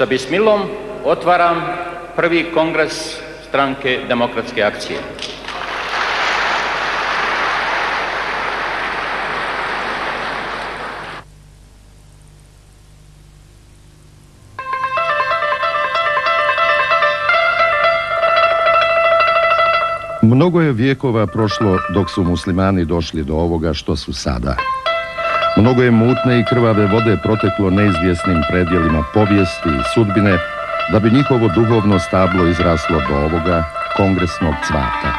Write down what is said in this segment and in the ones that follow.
Sa bismilom otvaram prvi kongres Stranke demokratske akcije. Mnogo je vijekova prošlo dok su muslimani došli do ovoga što su sada. Mnogo je mutne i krvave vode proteklo neizvjesnim predjelima povijesti i sudbine da bi njihovo duhovno stablo izraslo do ovoga kongresnog cvata.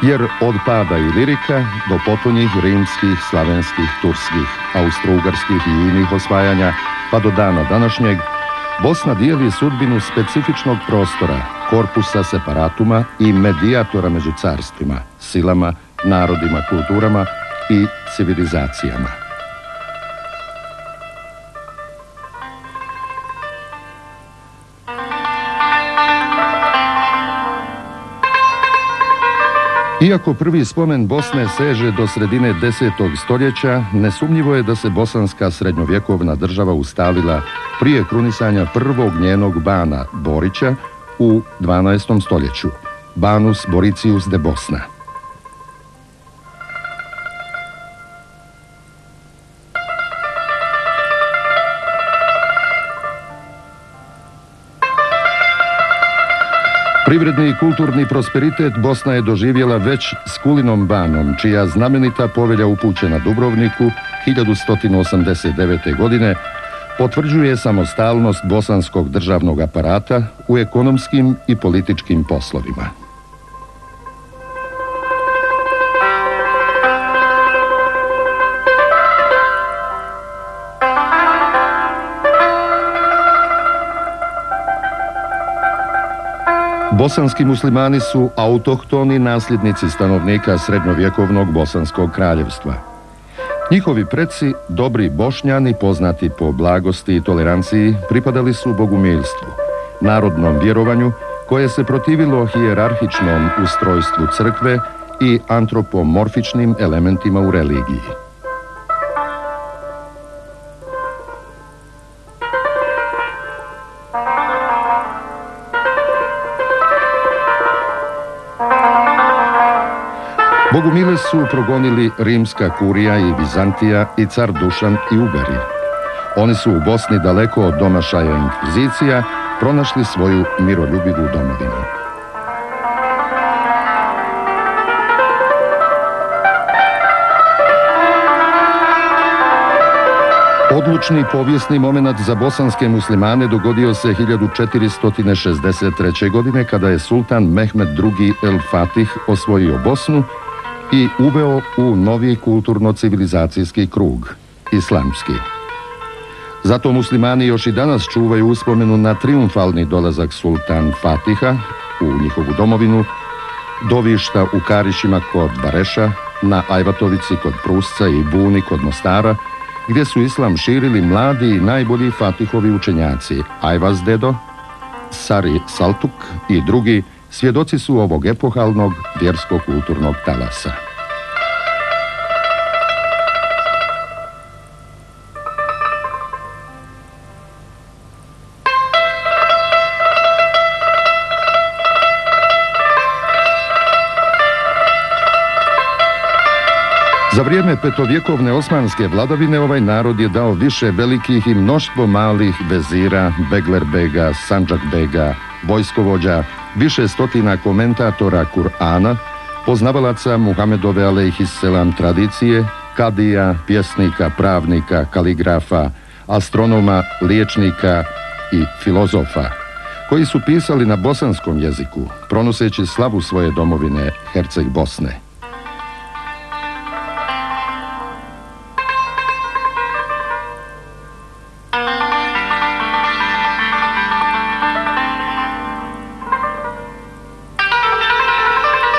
Jer od pada Ilirika do potonjih rimskih, slavenskih, turskih, austrougarskih i inih osvajanja pa do dana današnjeg, Bosna dijeli sudbinu specifičnog prostora, korpusa separatuma i medijatora među carstvima, silama, narodima, kulturama i civilizacijama. Iako prvi spomen Bosne seže do sredine 10. stoljeća, nesumnjivo je da se bosanska srednjovjekovna država ustalila prije krunisanja prvog njenog bana Borića u 12. stoljeću, Banus Boricius de Bosna. Privredni i kulturni prosperitet Bosna je doživjela već s Kulinom banom, čija znamenita povelja upućena Dubrovniku 1189. godine potvrđuje samostalnost bosanskog državnog aparata u ekonomskim i političkim poslovima. Bosanski muslimani su autohtoni nasljednici stanovnika srednjovjekovnog Bosanskog kraljevstva. Njihovi preci, dobri Bošnjani, poznati po blagosti i toleranciji, pripadali su bogumiljstvu, narodnom vjerovanju koje se protivilo hijerarhičnom ustrojstvu crkve i antropomorfičnim elementima u religiji. Bogumile su progonili rimska kurija i Bizantija i car Dušan i Ugari. Oni su u Bosni daleko od domašaja inkvizicija pronašli svoju miroljubivu domovinu. Odlučni povijesni moment za bosanske muslimane dogodio se 1463. godine kada je sultan Mehmed II. El Fatih osvojio Bosnu i uveo u novi kulturno-civilizacijski krug, islamski. Zato muslimani još i danas čuvaju uspomenu na triumfalni dolazak sultan Fatiha u njihovu domovinu, dovišta u Karišima kod Bareša, na Ajvatovici kod Prusca i Buni kod Mostara, gdje su islam širili mladi i najbolji Fatihovi učenjaci, Ajvaz Dedo, Sari Saltuk i drugi, svjedoci su ovog epohalnog vjersko-kulturnog talasa. Za vrijeme petovjekovne osmanske vladavine ovaj narod je dao više velikih i mnoštvo malih vezira, Beglerbega, Sandžakbega, vojskovođa, više stotina komentatora Kur'ana, poznavalaca Muhamedove alejhisselam tradicije, kadija, pjesnika, pravnika, kaligrafa, astronoma, liječnika i filozofa, koji su pisali na bosanskom jeziku, pronoseći slavu svoje domovine Herceg Bosne.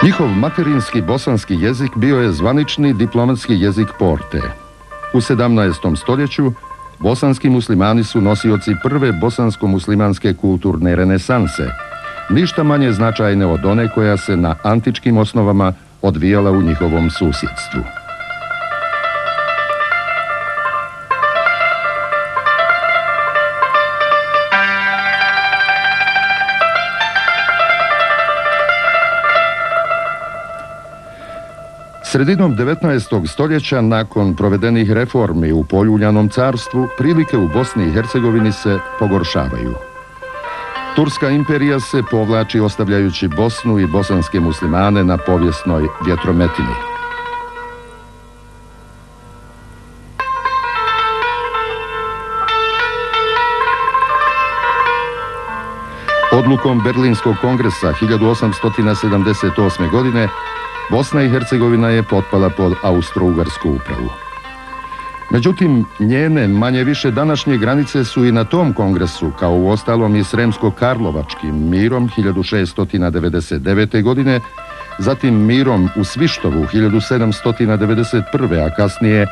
Njihov materinski bosanski jezik bio je zvanični diplomatski jezik Porte. U 17. stoljeću bosanski muslimani su nosioci prve bosansko-muslimanske kulturne renesanse, ništa manje značajne od one koja se na antičkim osnovama odvijala u njihovom susjedstvu. Sredinom 19. stoljeća, nakon provedenih reformi u poljuljanom carstvu, prilike u Bosni i Hercegovini se pogoršavaju. Turska imperija se povlači ostavljajući Bosnu i bosanske muslimane na povijesnoj vjetrometini. Odlukom Berlinskog kongresa 1878. godine Bosna i Hercegovina je potpala pod Austro-Ugarsku upravu. Međutim, njene manje više današnje granice su i na tom kongresu, kao u ostalom i Sremsko-Karlovačkim mirom 1699. godine, zatim mirom u Svištovu 1791. a kasnije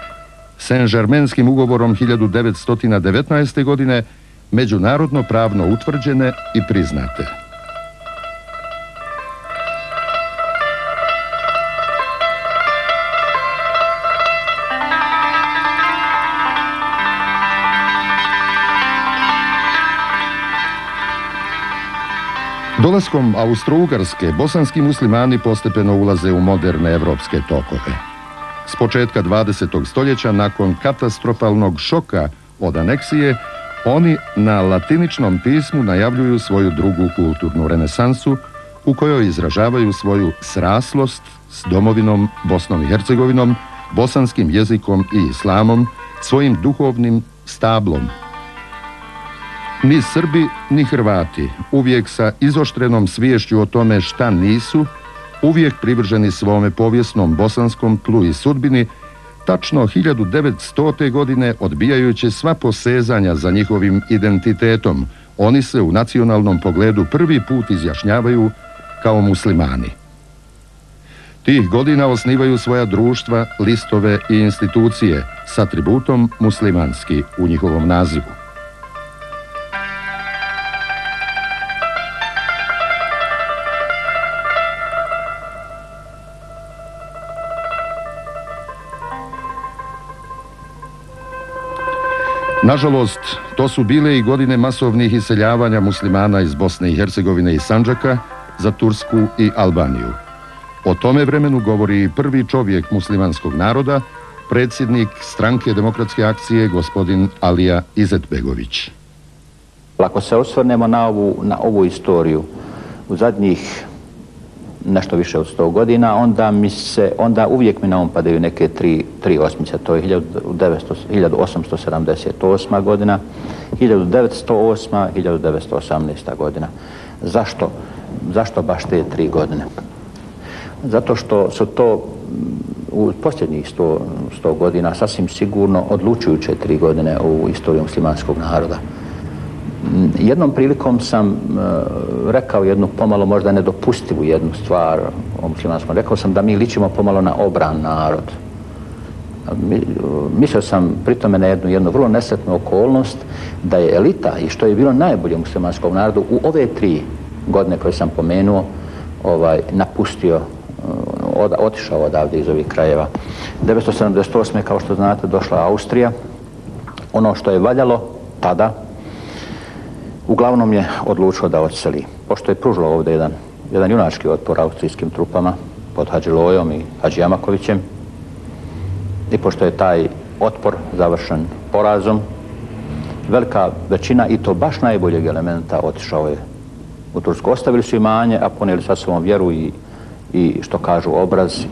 Saint-Germainskim ugovorom 1919. godine, međunarodno pravno utvrđene i priznate. Dolaskom Austro-Ugarske, bosanski muslimani postepeno ulaze u moderne evropske tokove. S početka 20. stoljeća, nakon katastrofalnog šoka od aneksije, oni na latiničnom pismu najavljuju svoju drugu kulturnu renesansu, u kojoj izražavaju svoju sraslost s domovinom Bosnom i Hercegovinom, bosanskim jezikom i islamom, svojim duhovnim stablom. Ni Srbi, ni Hrvati, uvijek sa izoštrenom sviješću o tome šta nisu, uvijek privrženi svome povijesnom bosanskom tlu i sudbini, tačno 1900. godine, odbijajući sva posezanja za njihovim identitetom, oni se u nacionalnom pogledu prvi put izjašnjavaju kao muslimani. Tih godina osnivaju svoja društva, listove i institucije s atributom muslimanski u njihovom nazivu. Nažalost, to su bile i godine masovnih iseljavanja muslimana iz Bosne i Hercegovine i Sandžaka za Tursku i Albaniju. O tome vremenu govori i prvi čovjek muslimanskog naroda, predsjednik Stranke demokratske akcije, gospodin Alija Izetbegović. Ako se osvrnemo na ovu istoriju u zadnjih nešto više od 100 godina, onda uvijek mi na padaju neke tri osmice. To je 1878. godina, 1908. 1918. godina. Zašto baš te 3 godine? Zato što su to u posljednjih 100 godina sasvim sigurno odlučujuće 3 godine u istoriji muslimanskog naroda. Jednom prilikom sam rekao jednu pomalo možda nedopustivu jednu stvar o muslimanskom. Rekao sam da mi ličimo pomalo na obran narod. Mislio sam pri tome na jednu vrlo nesretnu okolnost da je elita i što je bilo najbolje u muslimanskom narodu u ove 3 godine koje sam pomenuo napustio, otišao odavde iz ovih krajeva. 1978. kao što znate došla Austrija. Ono što je valjalo tada uglavnom je odlučilo da odseli. Pošto je pružilo ovdje jedan junački otpor austrijskim trupama pod Hadžilojom i Hadžijamakovićem i pošto je taj otpor završen porazom, velika većina i to baš najboljeg elementa otišao je u Tursku. Ostavili su imanje, a ponijeli sa sobom vjeru i što kažu obraz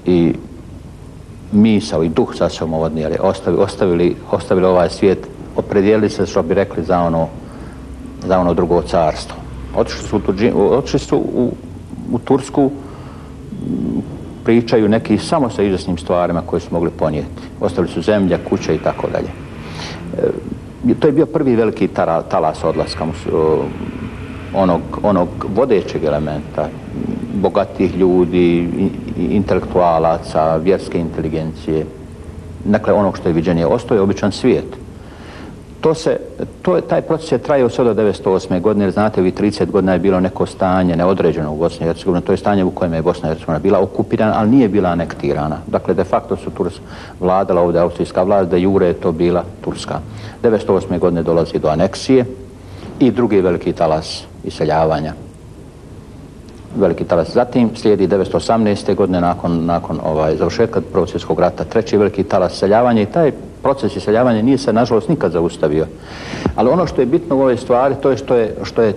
i misao i duh sa sobom odnijeli. Ostavili ovaj svijet, opredijelili se, što bi rekli, za ono drugo carstvo. Otišli su u Tursku, pričaju neki samo sa izvjesnim stvarima koje su mogli ponijeti. Ostavili su zemlje, kuće i tako dalje. To je bio prvi veliki talas odlaska onog vodećeg elementa, bogatih ljudi, intelektualaca, vjerske inteligencije. Dakle, onog što je viđenje, ostao je običan svijet. Taj proces je trajao sve do 1908. godine, jer znate, ovih 30 godina je bilo neko stanje neodređeno u Bosni i Hercegovini. To je stanje u kojem je Bosna i Hercegovina bila okupirana, ali nije bila anektirana. Dakle, de facto su vladala ovdje austrijska vlast, de jure je to bila Turska. 1908. godine dolazi do aneksije i drugi veliki talas iseljavanja. Veliki talas. Zatim slijedi 1918. godine nakon završetka Prvog svjetskog rata, treći veliki talas iseljavanja i taj proces iseljavanja nije se nažalost nikad zaustavio. Ali ono što je bitno u ovoj stvari to je što je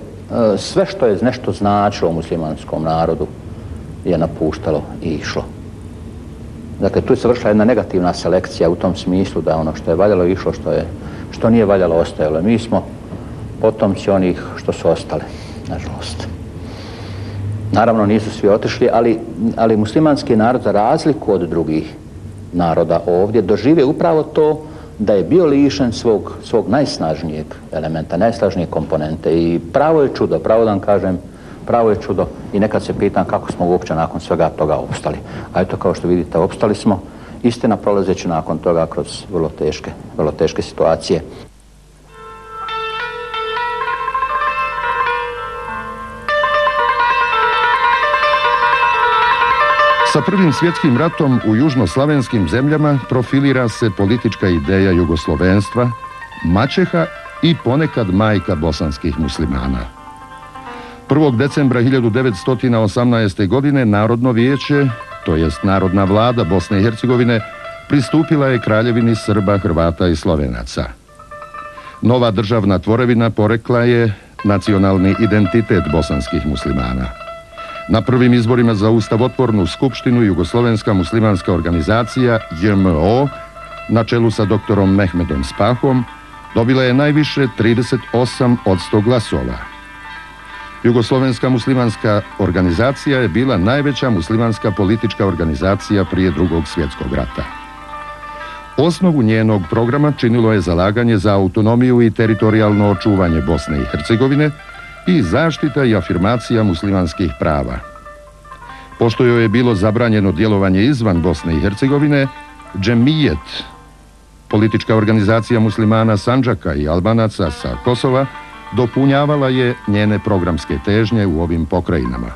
sve što je nešto značilo u muslimanskom narodu je napuštalo i išlo. Dakle, tu je se vršila jedna negativna selekcija u tom smislu da ono što je valjalo išlo, što nije valjalo ostajalo. Mi smo potomci onih što su ostali, nažalost. Naravno nisu svi otišli, ali muslimanski narod za razliku od drugih naroda ovdje dožive upravo to da je bio lišen svog najsnažnijeg elementa, najsnažnije komponente i pravo je čudo, pravo da vam kažem, pravo je čudo i nekad se pitam kako smo uopće nakon svega toga opstali. A eto, kao što vidite, opstali smo, istina prolazeći nakon toga kroz vrlo teške situacije. Sa Prvim svjetskim ratom u južnoslavenskim zemljama profilira se politička ideja jugoslovenstva, maćeha i ponekad majka bosanskih muslimana. 1. decembra 1918. godine Narodno vijeće, to jest Narodna vlada Bosne i Hercegovine, pristupila je Kraljevini Srba, Hrvata i Slovenaca. Nova državna tvorevina porekla je nacionalni identitet bosanskih muslimana. Na prvim izborima za ustavotvornu skupštinu Jugoslovenska muslimanska organizacija JMO na čelu sa doktorom Mehmedom Spahom dobila je najviše 38% glasova. Jugoslovenska muslimanska organizacija je bila najveća muslimanska politička organizacija prije Drugog svjetskog rata. Osnovu njenog programa činilo je zalaganje za autonomiju i teritorijalno očuvanje Bosne i Hercegovine i zaštita i afirmacija muslimanskih prava. Pošto joj je bilo zabranjeno djelovanje izvan Bosne i Hercegovine, Džemijet, politička organizacija muslimana Sandžaka i Albanaca sa Kosova, dopunjavala je njene programske težnje u ovim pokrajinama.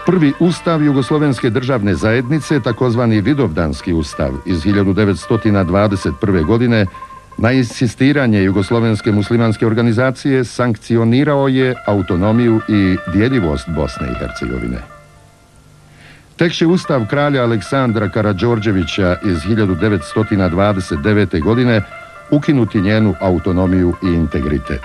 Prvi ustav Jugoslovenske državne zajednice, takozvani Vidovdanski ustav iz 1921. godine, na insistiranje Jugoslovenske muslimanske organizacije sankcionirao je autonomiju i djeljivost Bosne i Hercegovine. Tek će ustav kralja Aleksandra Karađorđevića iz 1929. godine ukinuti njenu autonomiju i integritet.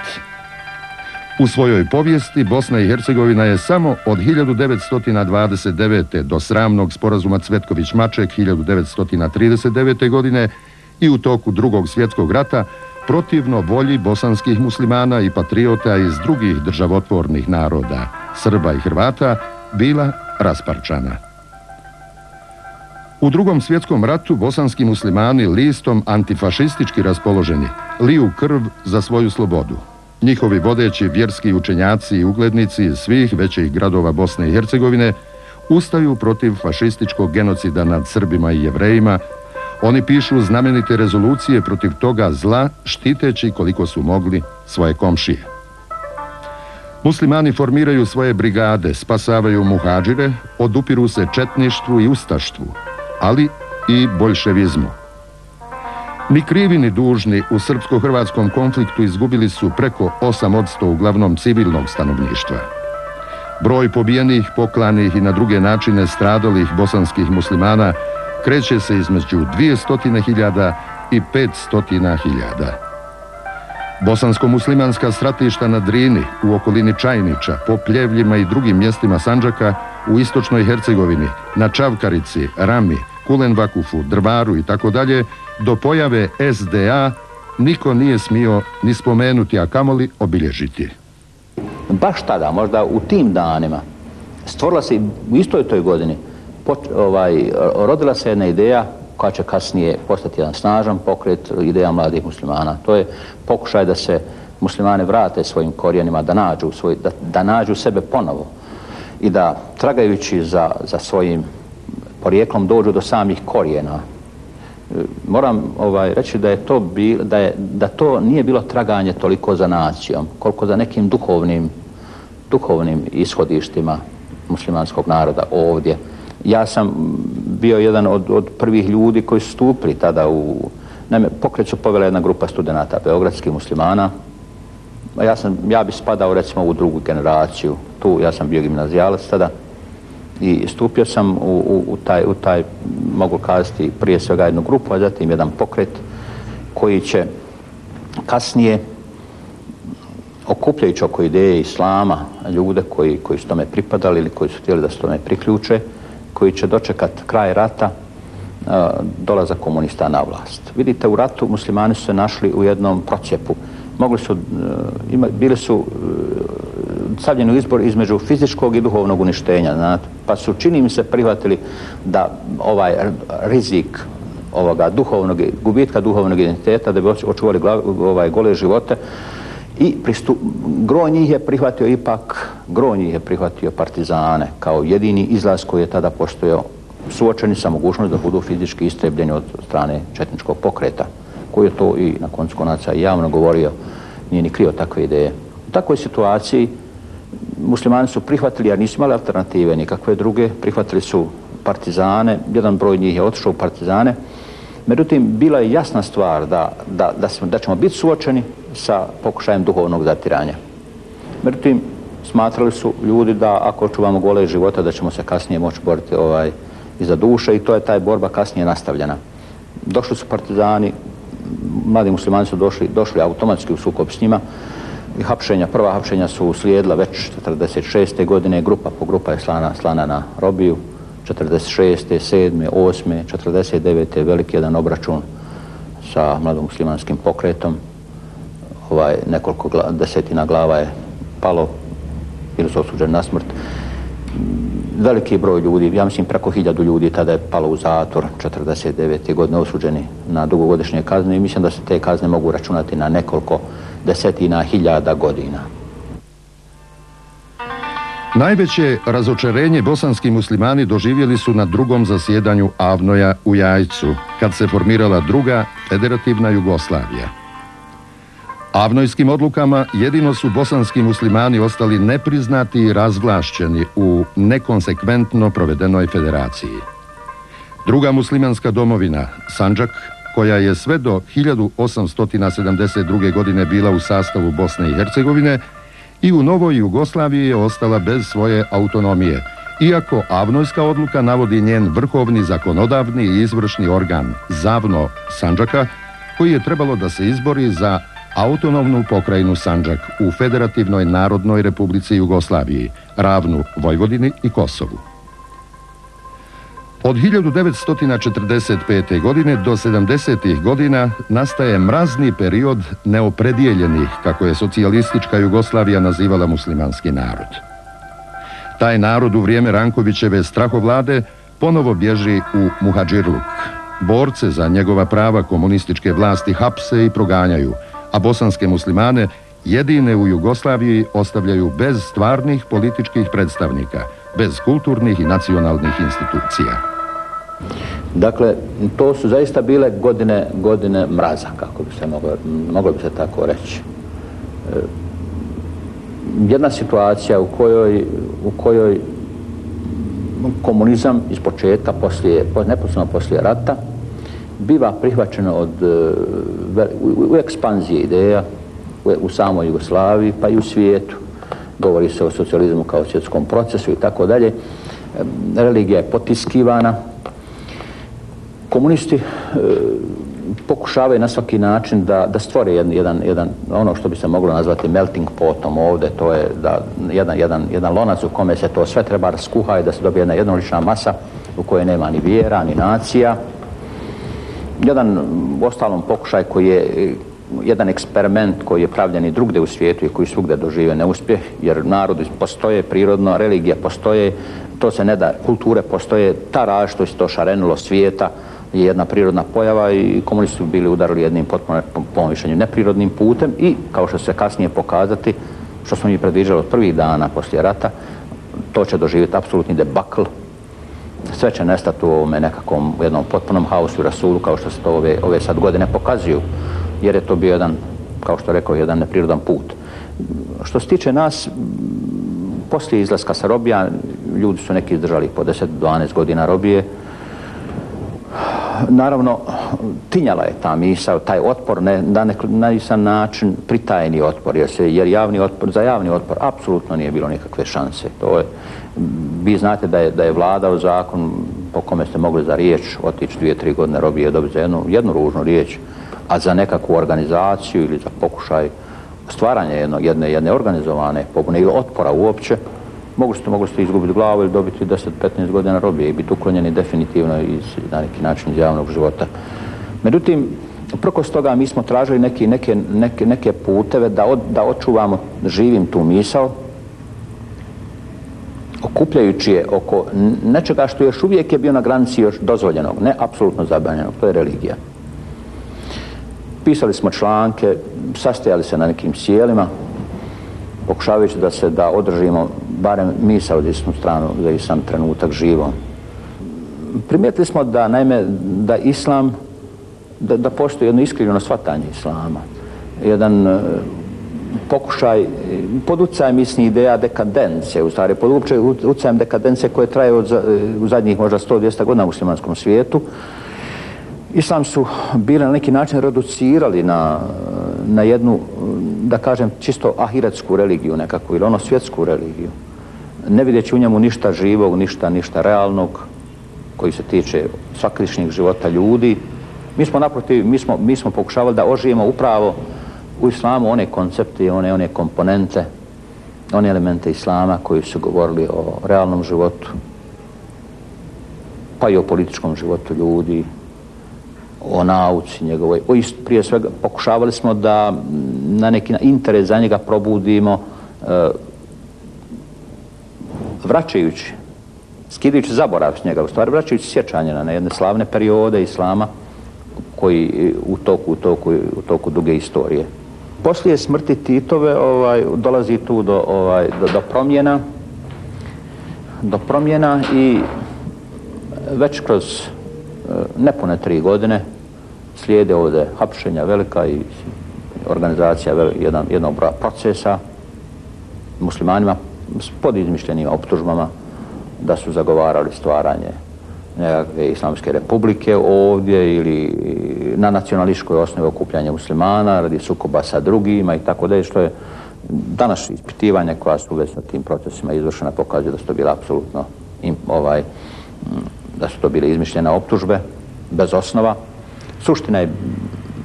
U svojoj povijesti Bosna i Hercegovina je samo od 1929. do sramnog sporazuma Cvetković-Maček 1939. godine i u toku Drugog svjetskog rata protivno volji bosanskih muslimana i patriota iz drugih državotvornih naroda, Srba i Hrvata, bila rasparčana. U Drugom svjetskom ratu bosanski muslimani listom antifašistički raspoloženi liju krv za svoju slobodu. Njihovi vodeći vjerski učenjaci i uglednici iz svih većih gradova Bosne i Hercegovine ustaju protiv fašističkog genocida nad Srbima i Jevrejima. Oni pišu znamenite rezolucije protiv toga zla, štiteći koliko su mogli svoje komšije. Muslimani formiraju svoje brigade, spasavaju muhadžire, odupiru se četništvu i ustaštvu, ali i boljševizmu. Ni krivi ni dužni u srpsko-hrvatskom konfliktu izgubili su preko 8% uglavnom civilnog stanovništva. Broj pobijenih, poklanih i na druge načine stradalih bosanskih muslimana kreće se između 200.000 i 500.000. Bosansko-muslimanska stratišta na Drini, u okolini Čajniča, po Pljevljima i drugim mjestima Sandžaka, u istočnoj Hercegovini, na Čavkarici, Rami, Kulenvakufu, Drvaru i tako dalje, do pojave SDA niko nije smio ni spomenuti, a kamoli obilježiti. Baš tada, možda u tim danima, stvorila se u istoj toj godini, rodila se jedna ideja koja će kasnije postati jedan snažan pokret, ideja mladih muslimana. To je pokušaj da se muslimane vrate svojim korijenima, da nađu sebe ponovo i da tragajući za svojim porijeklom dođu do samih korijena. Moram reći da to nije bilo traganje toliko za nacijom, koliko za nekim duhovnim ishodištima muslimanskog naroda ovdje. Ja sam bio jedan od prvih ljudi koji su stupili tada pokret su povela jedna grupa studenata beogradskih muslimana. Ja bi spadao recimo u drugu generaciju. Ja sam bio gimnazijalac tada i stupio sam u taj, mogu kazati, prije svega jednu grupu, a zatim jedan pokret koji će kasnije, okupljajući oko ideje islama, ljude koji su tome pripadali ili koji su htjeli da se tome priključe, koji će dočekati kraj rata, dolazak komunista na vlast. Vidite, u ratu muslimani su se našli u jednom procjepu. Bili su stavljeni u izbor između fizičkog i duhovnog uništenja, znate? Pa su, čini mi se, prihvatili da ovaj rizik gubitka duhovnog identiteta, da bi očuvali gole živote, i gro njih je prihvatio partizane kao jedini izlaz koji je tada postojao, suočeni sa mogućnost da budu fizički istrebljeni od strane četničkog pokreta, koji je to i na koncu konaca javno govorio, nije ni krio takve ideje. U takvoj situaciji muslimani su prihvatili, jer nisu imali alternative nikakve druge, prihvatili su partizane, jedan broj njih je otišao u partizane. Međutim, bila je jasna stvar da ćemo biti suočeni sa pokušajem duhovnog zatiranja. Međutim, smatrali su ljudi da ako očuvamo gole života, da ćemo se kasnije moći boriti i za duše, i to je taj borba kasnije nastavljena. Došli su partizani, mladi muslimani su došli automatski u sukob s njima i prva hapšenja su uslijedila već 1946. godine, grupa po grupa je slana na robiju. 1946., 1947., 1948., 1949. veliki jedan obračun sa mladomuslimanskim pokretom. Nekoliko desetina glava je palo ili su osuđeni na smrt. Veliki broj ljudi, ja mislim preko 1000 ljudi tada je palo u zatvor 1949. godine, osuđeni na dugogodišnje kazne, i mislim da se te kazne mogu računati na nekoliko desetina hiljada godina. Najveće razočarenje bosanski muslimani doživjeli su na drugom zasjedanju Avnoja u Jajcu, kad se formirala druga federativna Jugoslavija. Avnojskim odlukama jedino su bosanski muslimani ostali nepriznati i razvlašćeni u nekonsekventno provedenoj federaciji. Druga muslimanska domovina, Sandžak, koja je sve do 1872. godine bila u sastavu Bosne i Hercegovine, i u novoj Jugoslaviji je ostala bez svoje autonomije Iako Avnojska odluka navodi njen vrhovni zakonodavni i izvršni organ Zavno Sandžaka, koji je trebalo da se izbori za autonomnu pokrajinu Sandžak u Federativnoj Narodnoj Republici Jugoslaviji, ravnu Vojvodini i Kosovu. Od 1945. godine do 70. godina nastaje mrazni period neopredijeljenih, kako je socijalistička Jugoslavija nazivala muslimanski narod. Taj narod u vrijeme Rankovićeve strahovlade ponovo bježi u muhadžirluk. Borce za njegova prava komunističke vlasti hapse i proganjaju, a bosanske muslimane jedine u Jugoslaviji ostavljaju bez stvarnih političkih predstavnika, bez kulturnih i nacionalnih institucija. Dakle, to su zaista bile godine mraza, kako bi se moglo bi se tako reći. Jedna situacija u kojoj komunizam iz početka, neposredno poslije rata, biva prihvaćeno u ekspanziji ideja u samoj Jugoslaviji, pa i u svijetu. Govori se o socijalizmu kao svjetskom procesu i tako dalje. Religija je potiskivana. Komunisti pokušavaju na svaki način da stvore jedan ono što bi se moglo nazvati melting potom ovdje, to je jedan lonac u kome se to sve treba raskuha i da se dobije jedna jednolična masa u kojoj nema ni vjera, ni nacija. Jedan ostalom pokušaj koji je jedan eksperiment koji je pravljen i drugdje u svijetu i koji svugdje dožive neuspjeh, jer narodi postoje prirodno, religija postoje, to se ne da, kulture postoje, ta različitost, to šarenilo svijeta je jedna prirodna pojava i komunisti su bili udarili jednim potpuno, po mišljenju, neprirodnim putem i, kao što se kasnije pokazati, što smo mi predviđali od prvih dana poslije rata, to će doživjeti apsolutni debakl. Sve će nestati u ovome nekakvom jednom potpunom haosu i rasulu, kao što se to ove sad godine pokazuju, jer je to bio jedan, kao što rekao, jedan neprirodan put. Što se tiče nas, poslije izlaska sa robija, ljudi su neki izdržali po 10-12 godina robije. Naravno, tinjala je ta misao, taj otpor, na isan način pritajeni otpor, jer za javni otpor apsolutno nije bilo nikakve šanse. Vi znate da je vladao zakon po kome ste mogli za riječ otići 2-3 godine robije dobiti za jednu ružnu riječ, a za nekakvu organizaciju ili za pokušaj stvaranja jedne organizovane pobune ili otpora uopće, mogli ste izgubiti glavu ili dobiti 10-15 godina robije i biti uklonjeni definitivno na neki način iz javnog života. Međutim, prkos toga mi smo tražili neke puteve da očuvamo živim tu misao, okupljajući je oko nečega što još uvijek je bio na granici još dozvoljenog, ne apsolutno zabranjenog, to je religija. Pisali smo članke, sastajali se na nekim sjelima, pokušavajući da održimo barem misaodisnu stranu za islam trenutak živom. Primijetili smo da islam, da postoji jedno iskrivljeno shvatanje islama, jedan pokušaj pod utjecajem isnih ideja dekadencije, u stvari pod utjecajem dekadencije koje traje u zadnjih možda 100-200 godina u muslimanskom svijetu. Islam su bili na neki način reducirali na jednu, da kažem, čisto ahiretsku religiju nekakvu ili svjetsku religiju. Ne vidjeći u njemu ništa živog, ništa realnog koji se tiče svakodnevnog života ljudi. Mi smo naprotiv, mi smo pokušavali da oživimo upravo u islamu one koncepte, one komponente, one elemente islama koji su govorili o realnom životu, pa i o političkom životu ljudi, o nauci njegovoj. Prije svega pokušavali smo da na neki interes za njega probudimo, vraćajući, skidajući zaborav s njega, u stvari vraćajući sjećanje na jedne slavne periode islama koji u toku duge istorije. Poslije smrti Titove dolazi tu do promjena i već kroz nepune 3 godine slijede ovdje hapšenja velika i organizacija jednog broja procesa muslimanima pod izmišljenim optužbama da su zagovarali stvaranje nekakve islamske republike ovdje ili na nacionalističkoj osnovi okupljanja muslimana radi sukoba sa drugima i tako dalje, što je danas ispitivanje koja su već na tim procesima izvršena pokazuje da su to bila apsolutno da su to bile izmišljene optužbe bez osnova.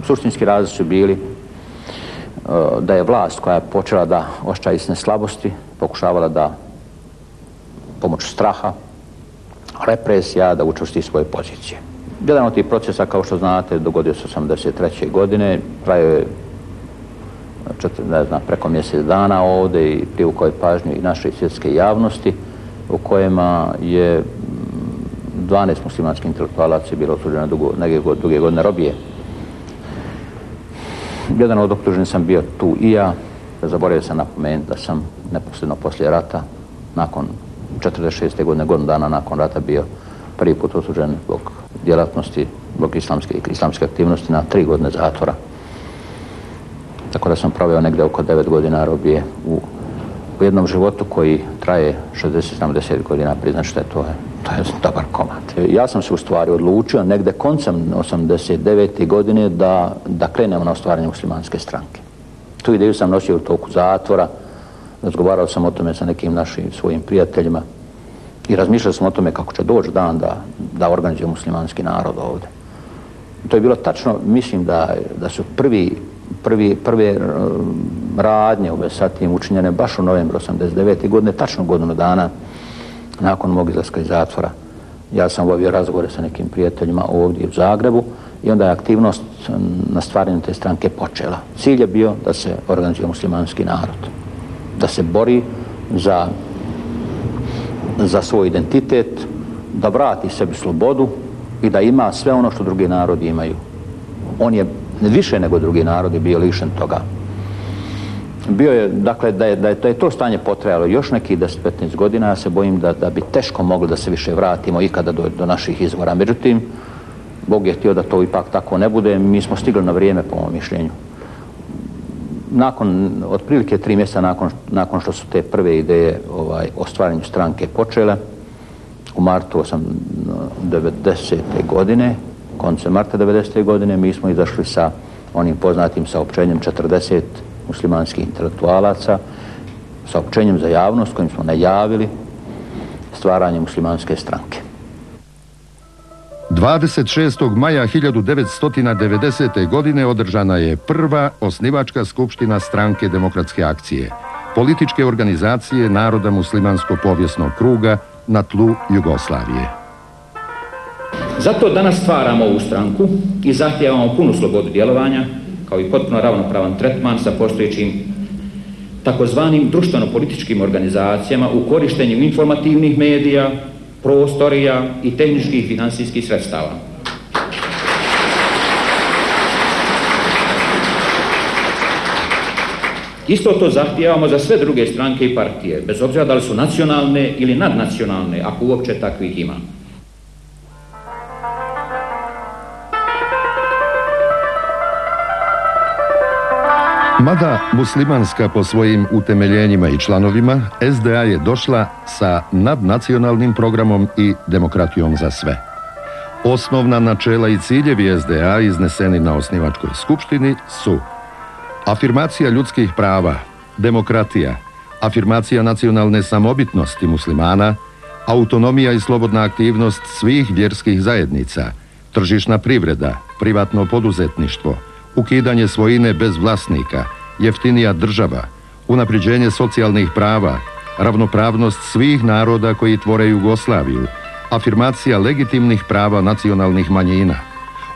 Suštinski razlozi su bili da je vlast koja je počela da osjeća istine slabosti, pokušavala da pomoću straha, represija, da učvrsti svoje pozicije. Jedan od tih procesa, kao što znate, dogodio se 1983. godine, trajao je preko mjesec dana ovdje i privukao je pažnju i naše svjetske javnosti, u kojima je 12 muslimanskih intelektualaca bilo osuđeno duge godine robije. Jedan od optuženih sam bio tu i ja. Zaboravio sam napomenuti da sam neposredno poslije rata, nakon 46. godine, godinu dana nakon rata, bio prvi put osuđen zbog djelatnosti, zbog islamske aktivnosti na 3 godine zatvora. Tako da sam proveo negdje oko 9 godina robije u jednom životu koji traje 60-70 godina, priznaći da to je dobar komad. Ja sam se u stvari odlučio negdje koncem 89. godine da krenemo na ostvarenje muslimanske stranke. Tu ideju sam nosio u toku zatvora, razgovarao sam o tome sa nekim našim svojim prijateljima i razmišljali smo o tome kako će doći dan da organizuje muslimanski narod ovdje. To je bilo tačno, mislim da su prve radnje sa tim učinjene baš u novembru 89. godine, tačno godinu dana nakon mog izlaska iz zatvora. Ja sam obavio razgovore sa nekim prijateljima ovdje u Zagrebu i onda je aktivnost na stvaranju te stranke počela. Cilj je bio da se organizuje muslimanski narod, da se bori za svoj identitet, da vrati sebi slobodu i da ima sve ono što drugi narodi imaju. On je više nego drugi narodi bio lišen toga. Bio je, dakle, da je to stanje potrajalo još nekih 10-15 godina, ja se bojim da bi teško moglo da se više vratimo ikada do naših izvora. Međutim, Bog je htio da to ipak tako ne bude, mi smo stigli na vrijeme, po mom mišljenju. Otprilike 3 mjeseca nakon što su te prve ideje o stvaranju stranke počele, u martu 90. godine, koncem marta 90. godine, mi smo izašli sa onim poznatim saopćenjem 40 muslimanskih intelektualaca, saopćenjem za javnost kojim smo najavili stvaranje muslimanske stranke. 26. maja 1990. godine održana je prva osnivačka skupština Stranke demokratske akcije, političke organizacije naroda muslimansko-povijesnog kruga na tlu Jugoslavije. Zato danas stvaramo ovu stranku i zahtijevamo punu slobodu djelovanja, kao i potpuno ravnopravan tretman sa postojećim takozvanim društveno-političkim organizacijama u korištenju informativnih medija, prostorija i tehničkih i financijskih sredstava. Isto to zahtijevamo za sve druge stranke i partije, bez obzira da li su nacionalne ili nadnacionalne, ako uopće takvih ima. Mada muslimanska po svojim utemeljenjima i članovima, SDA je došla sa nadnacionalnim programom i demokratijom za sve. Osnovna načela i ciljevi SDA izneseni na osnivačkoj skupštini su afirmacija ljudskih prava, demokratija, afirmacija nacionalne samobitnosti muslimana, autonomija i slobodna aktivnost svih vjerskih zajednica, tržišna privreda, privatno poduzetništvo, ukidanje svojine bez vlasnika, jeftinija država, unapređenje socijalnih prava, ravnopravnost svih naroda koji tvore Jugoslaviju, afirmacija legitimnih prava nacionalnih manjina,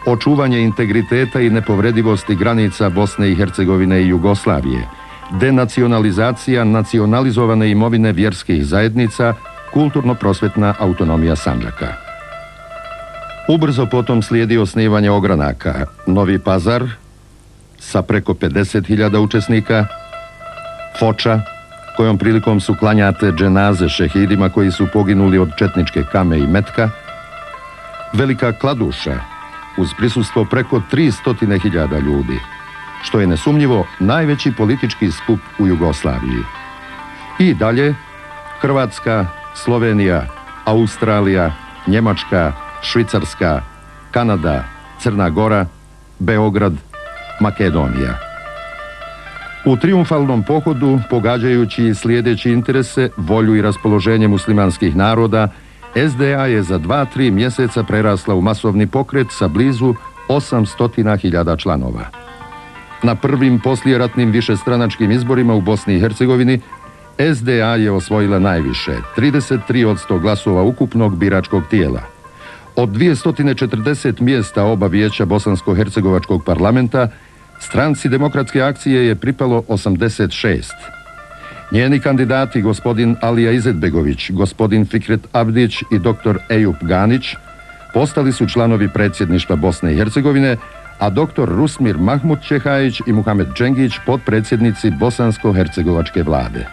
očuvanje integriteta i nepovredivosti granica Bosne i Hercegovine i Jugoslavije, denacionalizacija nacionalizovane imovine vjerskih zajednica, kulturno-prosvetna autonomija Sandžaka. Ubrzo potom slijedi osnivanje ogranaka Novi Pazar sa preko 50.000 učesnika, Foča, kojom prilikom su klanjate dženaze šehidima koji su poginuli od četničke kame i metka, Velika Kladuša, uz prisustvo preko 300.000 ljudi, što je nesumnjivo najveći politički skup u Jugoslaviji. I dalje Hrvatska, Slovenija, Australija, Njemačka, Švicarska, Kanada, Crna Gora, Beograd, Makedonija. U trijumfalnom pohodu, pogađajući i slijedeći interese, volju i raspoloženje muslimanskih naroda, SDA je za 2-3 mjeseca prerasla u masovni pokret sa blizu 800.000 članova. Na prvim poslijeratnim višestranačkim izborima u Bosni i Hercegovini SDA je osvojila najviše, 33% glasova ukupnog biračkog tijela. Od 240 mjesta oba vijeća Bosansko-hercegovačkog parlamenta, stranci Demokratske akcije je pripalo 86. Njeni kandidati, gospodin Alija Izetbegović, gospodin Fikret Abdić i dr. Ejup Ganić, postali su članovi predsjedništva Bosne i Hercegovine, a dr. Rusmir Mahmud Čehajić i Muhamed Džengić potpredsjednici Bosansko-hercegovačke vlade.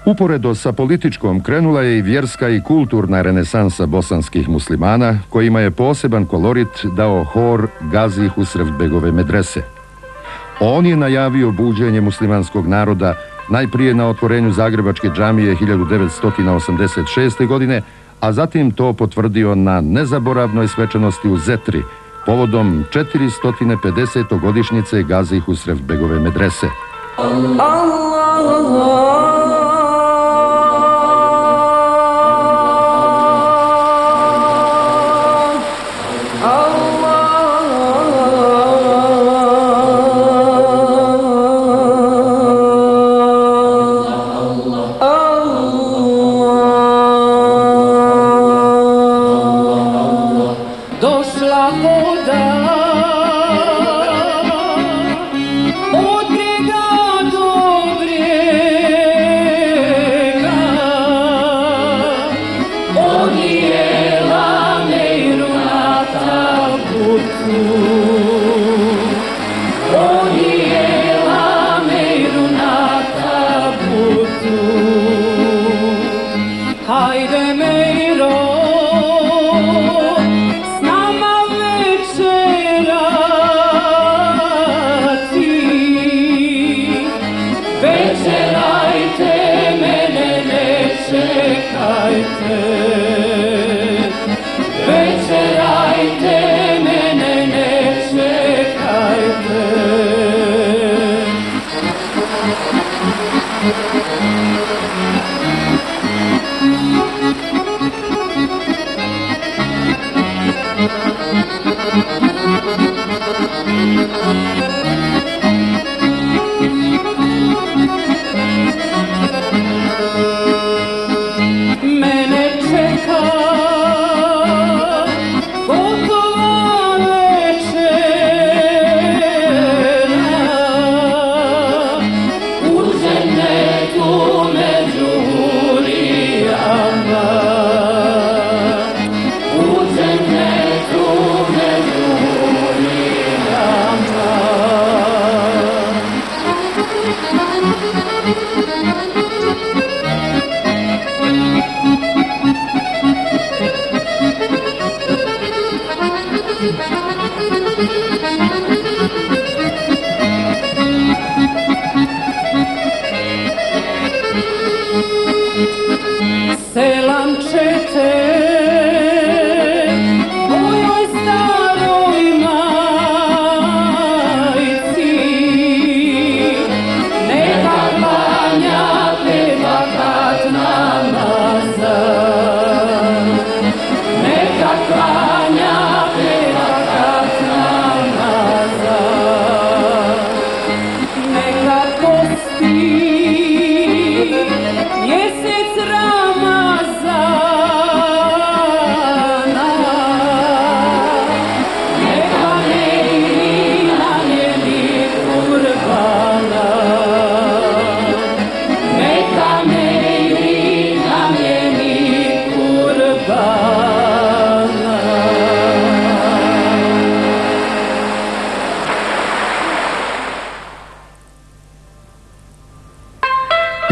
Uporedo sa političkom krenula je i vjerska i kulturna renesansa bosanskih muslimana, kojima je poseban kolorit dao hor Gazi Husrevbegove medrese. On je najavio buđenje muslimanskog naroda najprije na otvorenju Zagrebačke džamije 1986. godine, a zatim to potvrdio na nezaboravnoj svečanosti u Zetri povodom 450. godišnjice Gazi Husrevbegove medrese.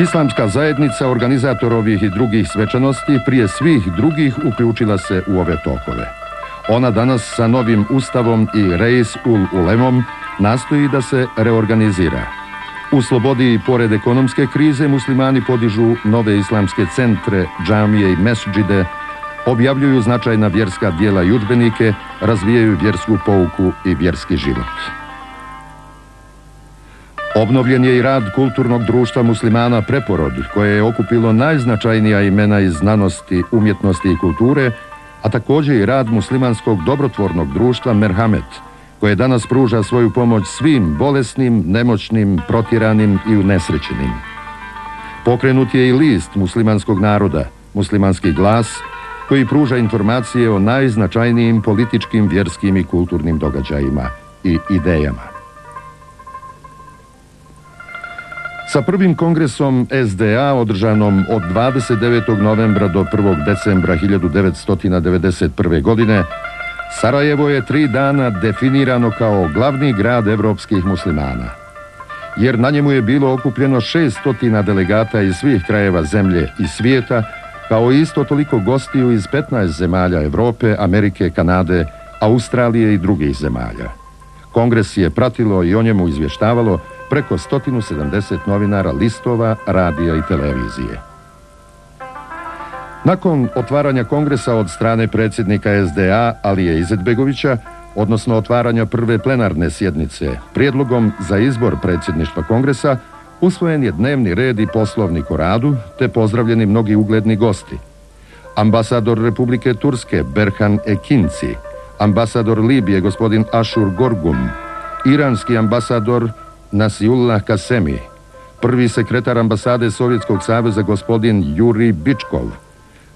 Islamska zajednica, organizator ovih i drugih svečanosti, prije svih drugih uključila se u ove tokove. Ona danas sa novim ustavom i Reis ul Ulemom nastoji da se reorganizira. U slobodi i pored ekonomske krize muslimani podižu nove islamske centre, džamije i mesdžide, objavljuju značajna vjerska djela i udžbenike, razvijaju vjersku pouku i vjerski život. Obnovljen je i rad Kulturnog društva muslimana Preporod, koje je okupilo najznačajnija imena iz znanosti, umjetnosti i kulture, a također i rad muslimanskog dobrotvornog društva Merhamet, koje danas pruža svoju pomoć svim bolesnim, nemoćnim, protjeranim i unesrećenim. Pokrenut je i list muslimanskog naroda, Muslimanski glas, koji pruža informacije o najznačajnijim političkim, vjerskim i kulturnim događajima i idejama. Sa prvim kongresom SDA, održanom od 29. novembra do 1. decembra 1991. godine, Sarajevo je 3 dana definirano kao glavni grad evropskih muslimana, jer na njemu je bilo okupljeno 600 delegata iz svih krajeva zemlje i svijeta, kao isto toliko gostiju iz 15 zemalja Europe, Amerike, Kanade, Australije i drugih zemalja. Kongres je pratilo i o njemu izvještavalo preko 170 novinara, listova, radija i televizije. Nakon otvaranja kongresa od strane predsjednika SDA Alije Izetbegovića, odnosno otvaranja prve plenarne sjednice, prijedlogom za izbor predsjedništva kongresa, usvojen je dnevni red i poslovnik o radu, te pozdravljeni mnogi ugledni gosti. Ambasador Republike Turske Berhan Ekinci, ambasador Libije gospodin Ashur Gorgum, iranski ambasador Nasiullah Kasemi, prvi sekretar ambasade Sovjetskog saveza gospodin Juri Bičkov,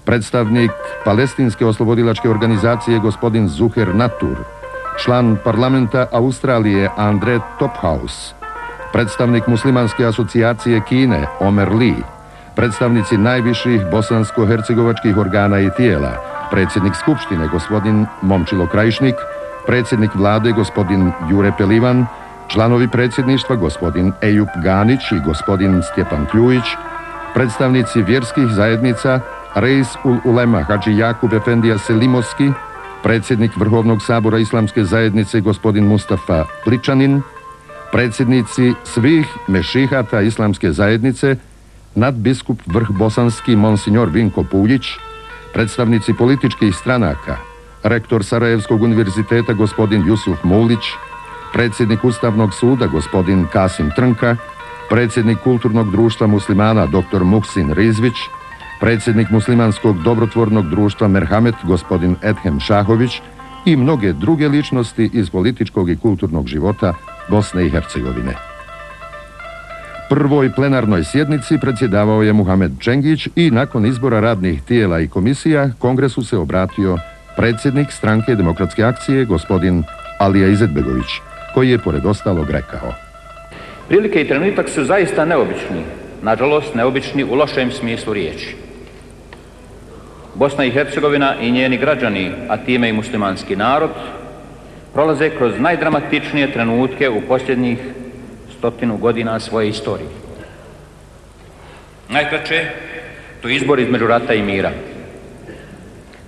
predstavnik Palestinske oslobodilačke organizacije gospodin Zuher Natur, član parlamenta Australije Andre Tophaus, predstavnik muslimanske asocijacije Kine Omer Lee, predstavnici najviših bosansko-hercegovačkih organa i tijela, predsjednik Skupštine gospodin Momčilo Krajišnik, predsjednik vlade gospodin Jure Pelivan, članovi predsjedništva gospodin Ejup Ganić i gospodin Stjepan Kljujić, predstavnici vjerskih zajednica Reis ul Ulema Hadži Jakub Efendija Selimovski, predsjednik Vrhovnog sabora Islamske zajednice gospodin Mustafa Pličanin, predsjednici svih mešihata Islamske zajednice, nadbiskup Vrh Bosanski Monsignor Vinko Puljić, predstavnici političkih stranaka, rektor Sarajevskog univerziteta gospodin Jusuf Mulić, predsjednik Ustavnog suda gospodin Kasim Trnka, predsjednik Kulturnog društva muslimana dr. Muhsin Rizvić, predsjednik Muslimanskog dobrotvornog društva Merhamet gospodin Edhem Šahović i mnoge druge ličnosti iz političkog i kulturnog života Bosne i Hercegovine. Prvoj plenarnoj sjednici predsjedavao je Muhamed Čengić i nakon izbora radnih tijela i komisija kongresu se obratio predsjednik Stranke demokratske akcije gospodin Alija Izetbegović, koji je pored ostalog rekao: Prilike i trenutak su zaista neobični, nažalost neobični u lošem smislu riječi. Bosna i Hercegovina i njeni građani, a time i muslimanski narod, prolaze kroz najdramatičnije trenutke u posljednjih 100 godina svoje istorije. Najkraće, to je izbor između rata i mira.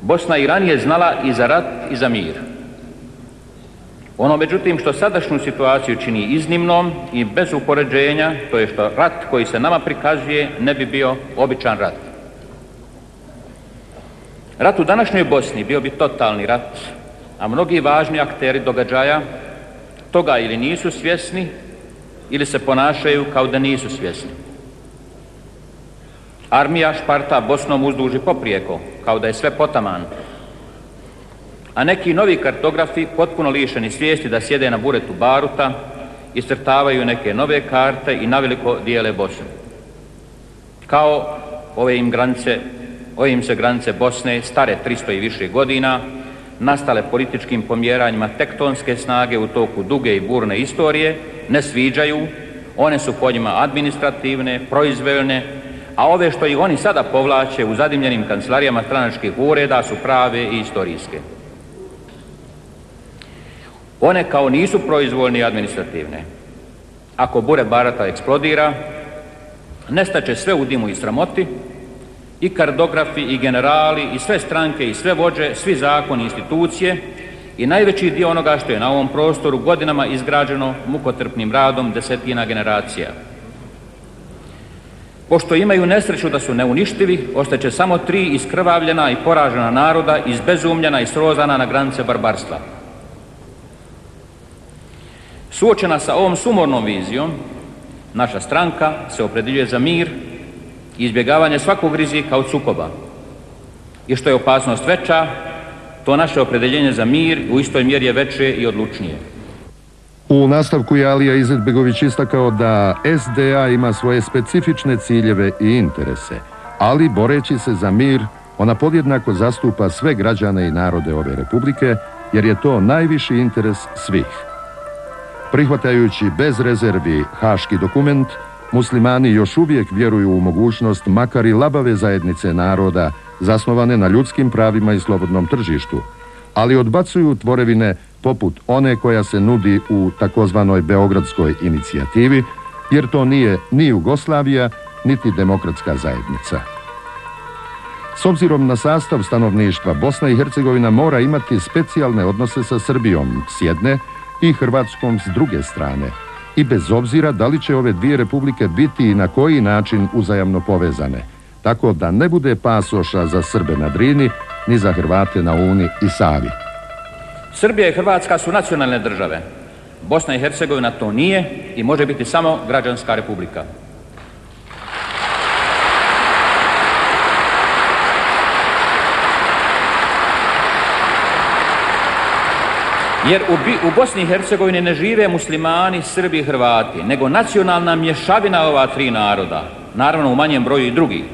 Bosna i ranije znala i za rat i za mir. Ono, međutim, što sadašnju situaciju čini iznimnom i bez upoređenja, to je što rat koji se nama prikazuje ne bi bio običan rat. Rat u današnjoj Bosni bio bi totalni rat, a mnogi važni akteri događaja toga ili nisu svjesni ili se ponašaju kao da nisu svjesni. Armija šparta Bosnom uzduž i poprijeko, kao da je sve potaman, a neki novi kartografi, potpuno lišeni svijesti da sjede na buretu baruta, iscrtavaju neke nove karte i naveliko dijele Bosnu. Kao ove im se granice Bosne, stare 300 i više godina, nastale političkim pomjeranjima tektonske snage u toku duge i burne istorije, ne sviđaju, one su po njima administrativne, proizvoljne, a ove što ih oni sada povlače u zadimljenim kancelarijama stranačkih ureda su prave i istorijske. One kao nisu proizvoljne i administrativne. Ako bure barata eksplodira, nestaće sve u dimu i sramoti, i kartografi, i generali, i sve stranke, i sve vođe, svi zakoni, institucije i najveći dio onoga što je na ovom prostoru godinama izgrađeno mukotrpnim radom desetina generacija. Pošto imaju nesreću da su neuništivi, ostaće samo 3 iskrvavljena i poražena naroda, izbezumljena i srozana na granice barbarstva. Suočena sa ovom sumornom vizijom, Naša stranka se opredjeljuje za mir i izbjegavanje svakog rizika od sukoba. I što je opasnost veća, to naše opredjeljenje za mir u istoj mjeri je veće i odlučnije. U nastavku je Alija Izetbegović istakao da SDA ima svoje specifične ciljeve i interese, ali boreći se za mir, ona podjednako zastupa sve građane i narode ove republike, jer je to najviši interes svih. Prihvatajući bez rezervi Haški dokument, muslimani još uvijek vjeruju u mogućnost makar i labave zajednice naroda zasnovane na ljudskim pravima i slobodnom tržištu, ali odbacuju tvorevine poput one koja se nudi u takozvanoj Beogradskoj inicijativi, jer to nije ni Jugoslavija, niti demokratska zajednica. S obzirom na sastav stanovništva, Bosna i Hercegovina mora imati specijalne odnose sa Srbijom s jedne i Hrvatskom s druge strane, i bez obzira da li će ove dvije republike biti i na koji način uzajamno povezane, tako da ne bude pasoša za Srbe na Drini, ni za Hrvate na Uni i Savi. Srbija i Hrvatska su nacionalne države. Bosna i Hercegovina to nije i može biti samo građanska republika. Jer u Bosni i Hercegovini ne žive muslimani, Srbi i Hrvati, nego nacionalna mješavina ova tri naroda, naravno u manjem broju i drugih.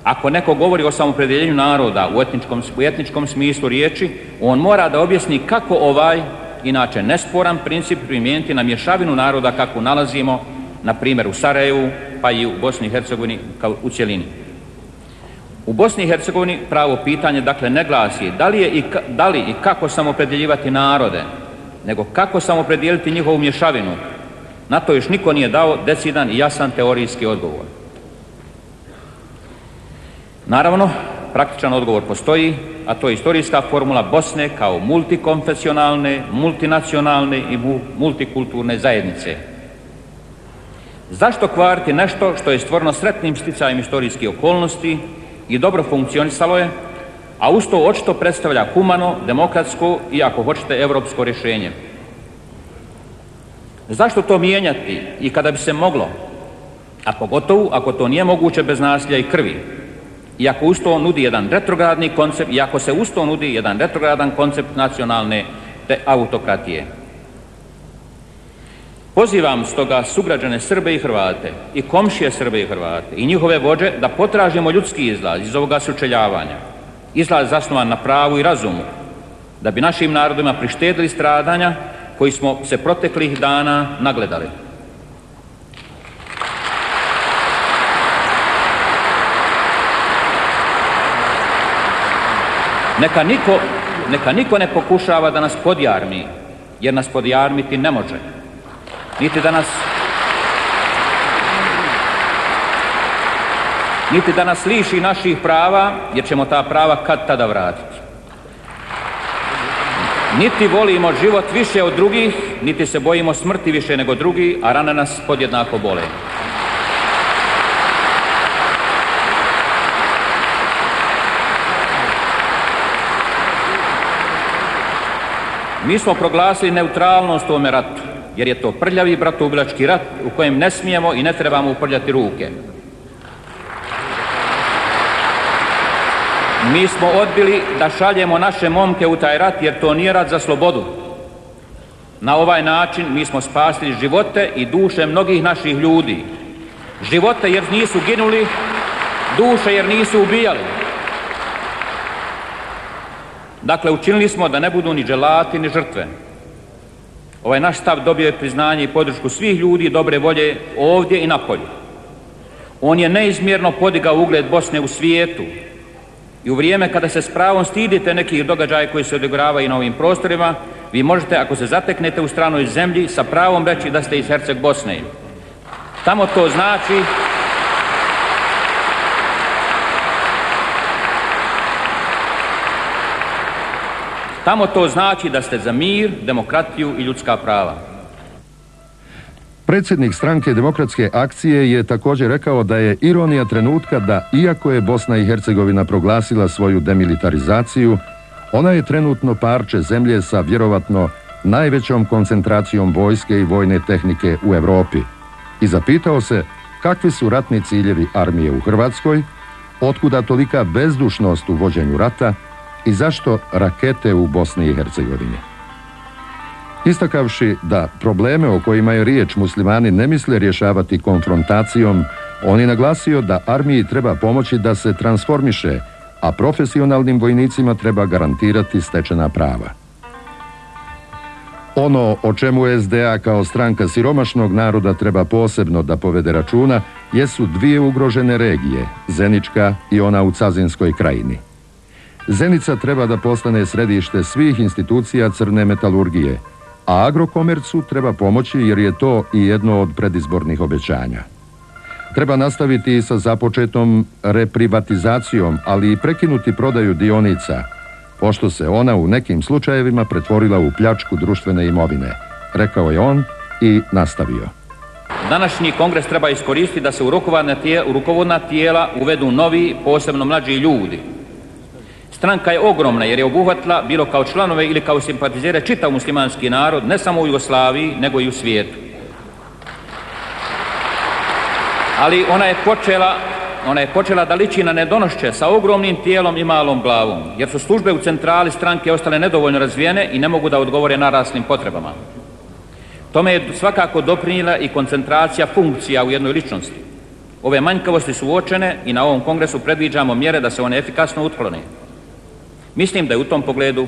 Ako neko govori o samopredjeljenju naroda u etničkom smislu riječi, on mora da objasni kako ovaj, inače nesporan princip primijeniti na mješavinu naroda kako nalazimo, na primjer u Sarajevu, pa i u Bosni i Hercegovini kao u cjelini. U Bosni i Hercegovini pravo pitanje dakle ne glasi da li i kako samopredjeljivati narode, nego kako samopredjeliti njihovu mješavinu. Na to još niko nije dao decidan i jasan teorijski odgovor. Naravno, praktičan odgovor postoji, a to je historijska formula Bosne kao multikonfesionalne, multinacionalne i multikulturne zajednice. Zašto kvariti nešto što je stvoreno sretnim sticajem istorijskih okolnosti i dobro funkcionisalo je, a uz to očito predstavlja humano, demokratsko i ako hoćete europsko rješenje? Zašto to mijenjati i kada bi se moglo, a pogotovo ako to nije moguće bez nasilja i krvi? I ako uz to nudi jedan retrogradni koncept, i ako se uz to nudi jedan retrogradan koncept nacionalne te autokratije. Pozivam stoga sugrađane Srbe i Hrvate i komšije Srbe i Hrvate i njihove vođe da potražimo ljudski izlaz iz ovoga sučeljavanja. Izlaz zasnovan na pravu i razumu, da bi našim narodima prištedili stradanja koji smo se proteklih dana nagledali. Neka niko ne pokušava da nas podjarmi, jer nas podjarmiti ne može. Niti da nas liši naših prava, jer ćemo ta prava kad tada vratiti. Niti volimo život više od drugih, niti se bojimo smrti više nego drugi, a rane nas podjednako bole. Mi smo proglasili neutralnost u ovome ratu, jer je to prljavi bratoubilački rat u kojem ne smijemo i ne trebamo uprljati ruke. Mi smo odbili da šaljemo naše momke u taj rat, jer to nije rat za slobodu. Na ovaj način mi smo spasili živote i duše mnogih naših ljudi. Živote jer nisu ginuli, duše jer nisu ubijali. Dakle, učinili smo da ne budu ni dželati ni žrtve. Ovaj naš stav dobio je priznanje i podršku svih ljudi dobre volje ovdje i napolju. On je neizmjerno podigao ugled Bosne u svijetu i u vrijeme kada se s pravom stidite nekih događaja koji se odigravaju na ovim prostorima, vi možete, ako se zateknete u stranoj zemlji, sa pravom reći da ste iz Herceg Bosne. Tamo to znači da ste za mir, demokratiju i ljudska prava. Predsjednik stranke Demokratske akcije je također rekao da je ironija trenutka da, iako je Bosna i Hercegovina proglasila svoju demilitarizaciju, ona je trenutno parče zemlje sa vjerovatno najvećom koncentracijom vojske i vojne tehnike u Europi. i zapitao se kakvi su ratni ciljevi armije u Hrvatskoj, otkuda tolika bezdušnost u vođenju rata i zašto rakete u Bosni i Hercegovini. Istakavši da probleme o kojima je riječ muslimani ne misle rješavati konfrontacijom, on je naglasio da armiji treba pomoći da se transformiše, a profesionalnim vojnicima treba garantirati stečena prava. Ono o čemu SDA kao stranka siromašnog naroda treba posebno da povede računa jesu dvije ugrožene regije, Zenička i ona u Cazinskoj krajini. Zenica treba da postane središte svih institucija crne metalurgije, a Agrokomercu treba pomoći jer je to i jedno od predizbornih obećanja. Treba nastaviti i sa započetom reprivatizacijom, ali i prekinuti prodaju dionica, pošto se ona u nekim slučajevima pretvorila u pljačku društvene imovine, rekao je on i nastavio. Današnji kongres treba iskoristiti da se u rukovodna tijela uvedu novi, posebno mlađi ljudi. Stranka je ogromna jer je obuhvatila bilo kao članove ili kao simpatizere čitav muslimanski narod, ne samo u Jugoslaviji, nego i u svijetu. Ali ona je počela da liči na nedonošće sa ogromnim tijelom i malom glavom, jer su službe u centrali stranke ostale nedovoljno razvijene i ne mogu da odgovore naraslim potrebama. Tome je svakako doprinijela i koncentracija funkcija u jednoj ličnosti. Ove manjkavosti su uočene i na ovom kongresu predviđamo mjere da se one efikasno otklone. Mislim da je u tom pogledu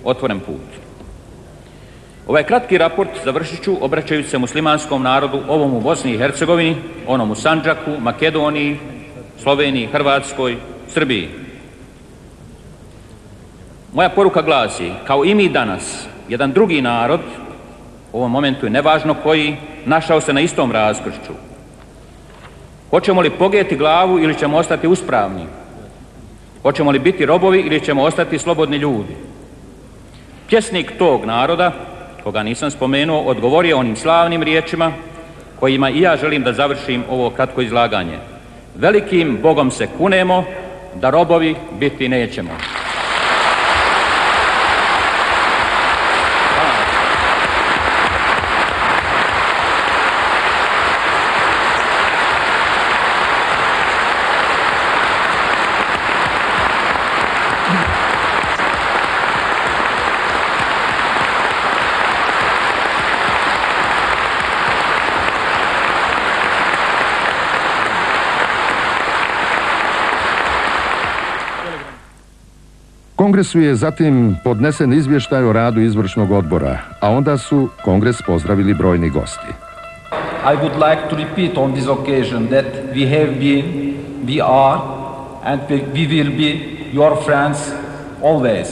otvoren put. Ovaj kratki raport završit ću obraćajući se muslimanskom narodu, ovom u Bosni i Hercegovini, onom u Sandžaku, Makedoniji, Sloveniji, Hrvatskoj, Srbiji. Moja poruka glasi, kao i mi danas, jedan drugi narod, u ovom momentu je nevažno koji, našao se na istom raskršću. Hoćemo li pogijeti glavu ili ćemo ostati uspravni? Hoćemo li biti robovi ili ćemo ostati slobodni ljudi? Pjesnik tog naroda, koga nisam spomenuo, odgovorio onim slavnim riječima kojima i ja želim da završim ovo kratko izlaganje. Velikim Bogom se kunemo da robovi biti nećemo. Kongresu je zatim podnesen izvještaj o radu izvršnog odbora, a onda su kongres pozdravili brojni gosti. I would like to repeat on this occasion that we have been, we are, and we will be your friends always.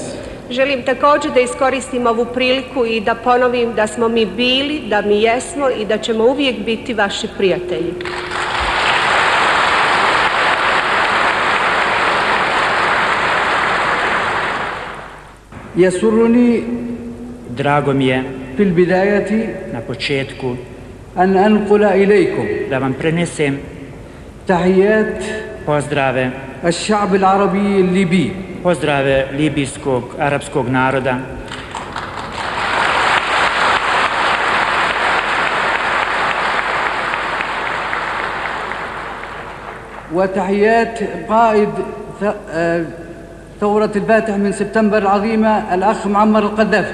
Želim također da iskoristim ovu priliku i da ponovim da smo mi bili, da mi jesmo i da ćemo uvijek biti vaši prijatelji. يسرني Drago mi je في البداية na početku أن أنقل إليكم da vam prenesem تحيات pozdrave, الشعب العربي الليبي pozdrave libijskog arapskog naroda, وتحيات قائد ثورة الفاتح من سبتمبر العظيمة الأخ معمر القذافي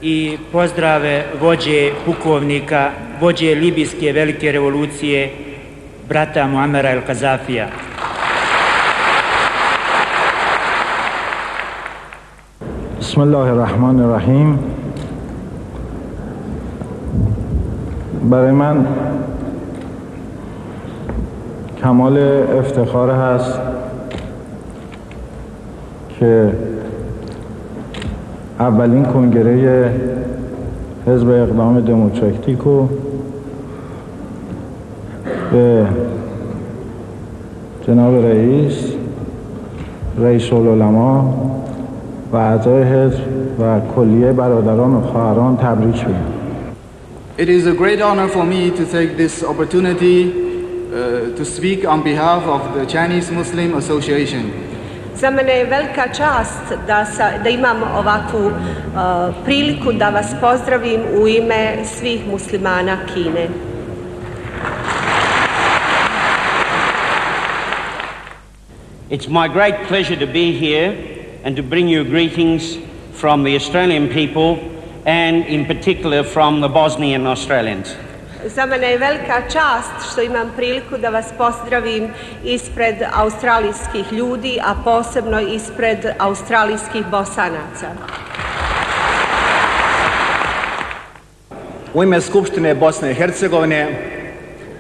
i pozdrave vođe pukovnika, vođe libijske velike revolucije, brata Muamera el Kazafija. Bismillahirrahmanirrahim. برای من کمال افتخار هست که اولین کنگره حزب اقدام دموکراتیک رو به جناب رئیس العلما و اعضای حزب و کلیه برادران و خواهران تبریک بگم. It is a great honor for me to take this opportunity to speak on behalf of the Chinese Muslim Association. Za mene je velika čast da imam ovakvu priliku da vas pozdravim u ime svih muslimana Kine. It's my great pleasure to be here and to bring you greetings from the Australian people and in particular from the Bosnian Australians. Za mene je velika čast što imam priliku da vas pozdravim ispred australijskih ljudi, a posebno ispred australijskih Bosanaca. U ime Skupštine Bosne i Hercegovine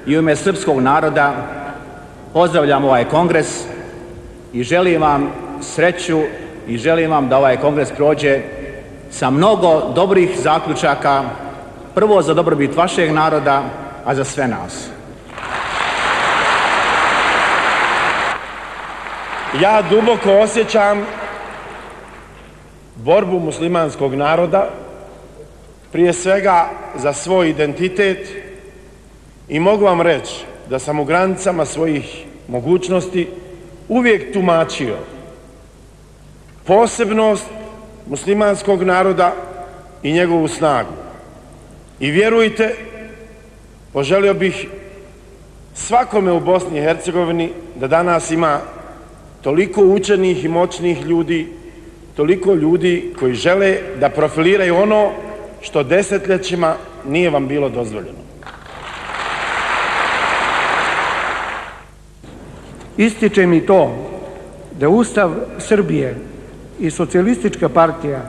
i u ime srpskog naroda pozdravljam ovaj kongres i želim vam sreću i želim vam da ovaj kongres prođe sa mnogo dobrih zaključaka, prvo za dobrobit vašeg naroda, a za sve nas. Ja duboko osjećam borbu muslimanskog naroda, prije svega za svoj identitet, i mogu vam reći da sam u granicama svojih mogućnosti uvijek tumačio posebnost muslimanskog naroda i njegovu snagu. I vjerujte, poželio bih svakome u Bosni i Hercegovini da danas ima toliko učenih i moćnih ljudi, toliko ljudi koji žele da profiliraju ono što desetljećima nije vam bilo dozvoljeno. Ističe mi to da Ustav Srbije i Socijalistička partija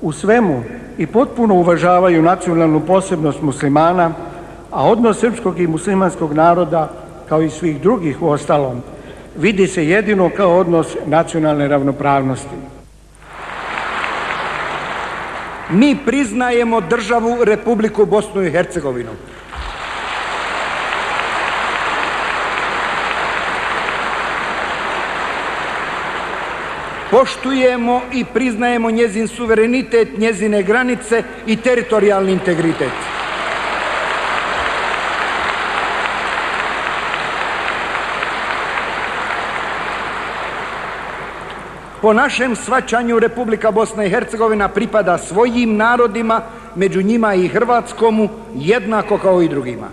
u svemu i potpuno uvažavaju nacionalnu posebnost muslimana, a odnos srpskog i muslimanskog naroda, kao i svih drugih u ostalom, vidi se jedino kao odnos nacionalne ravnopravnosti. Mi priznajemo državu Republiku Bosnu i Hercegovinu. Poštujemo i priznajemo njezin suverenitet, njezine granice i teritorijalni integritet. Po našem shvaćanju Republika Bosna i Hercegovina pripada svojim narodima, među njima i hrvatskomu, jednako kao i drugima.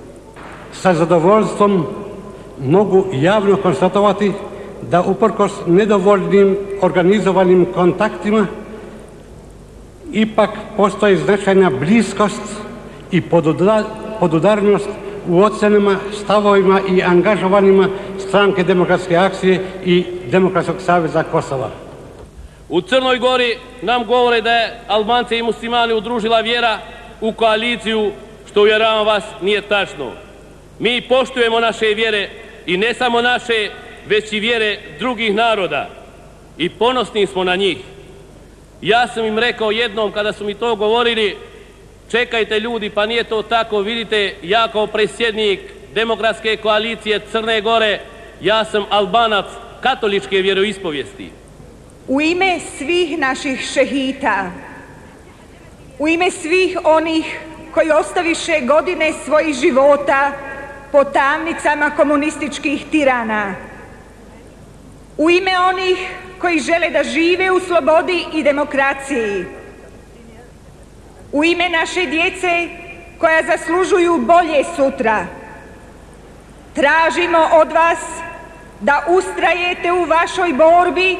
Sa zadovoljstvom mogu javno konstatovati da uprkos nedovoljnim organizovanim kontaktima ipak postoji značajna bliskost i podudarnost u ocenama, stavovima i angažovanjima Stranke demokratske akcije i Demokratskog saveza Kosova. U Crnoj Gori nam govore da je Albance i muslimane udružila vjera u koaliciju, što, uvjeravam vas, nije tačno. Mi poštujemo naše vjere, i ne samo naše, već i vjere drugih naroda, i ponosni smo na njih. Ja sam im rekao jednom kada su mi to govorili: čekajte ljudi, pa nije to tako, vidite, ja kao predsjednik Demokratske koalicije Crne Gore, ja sam Albanac katoličke vjeroispovijesti. U ime svih naših šehita, u ime svih onih koji ostaviše godine svojih života po tamnicama komunističkih tirana, u ime onih koji žele da žive u slobodi i demokraciji, u ime naše djece koja zaslužuju bolje sutra, tražimo od vas da ustrajete u vašoj borbi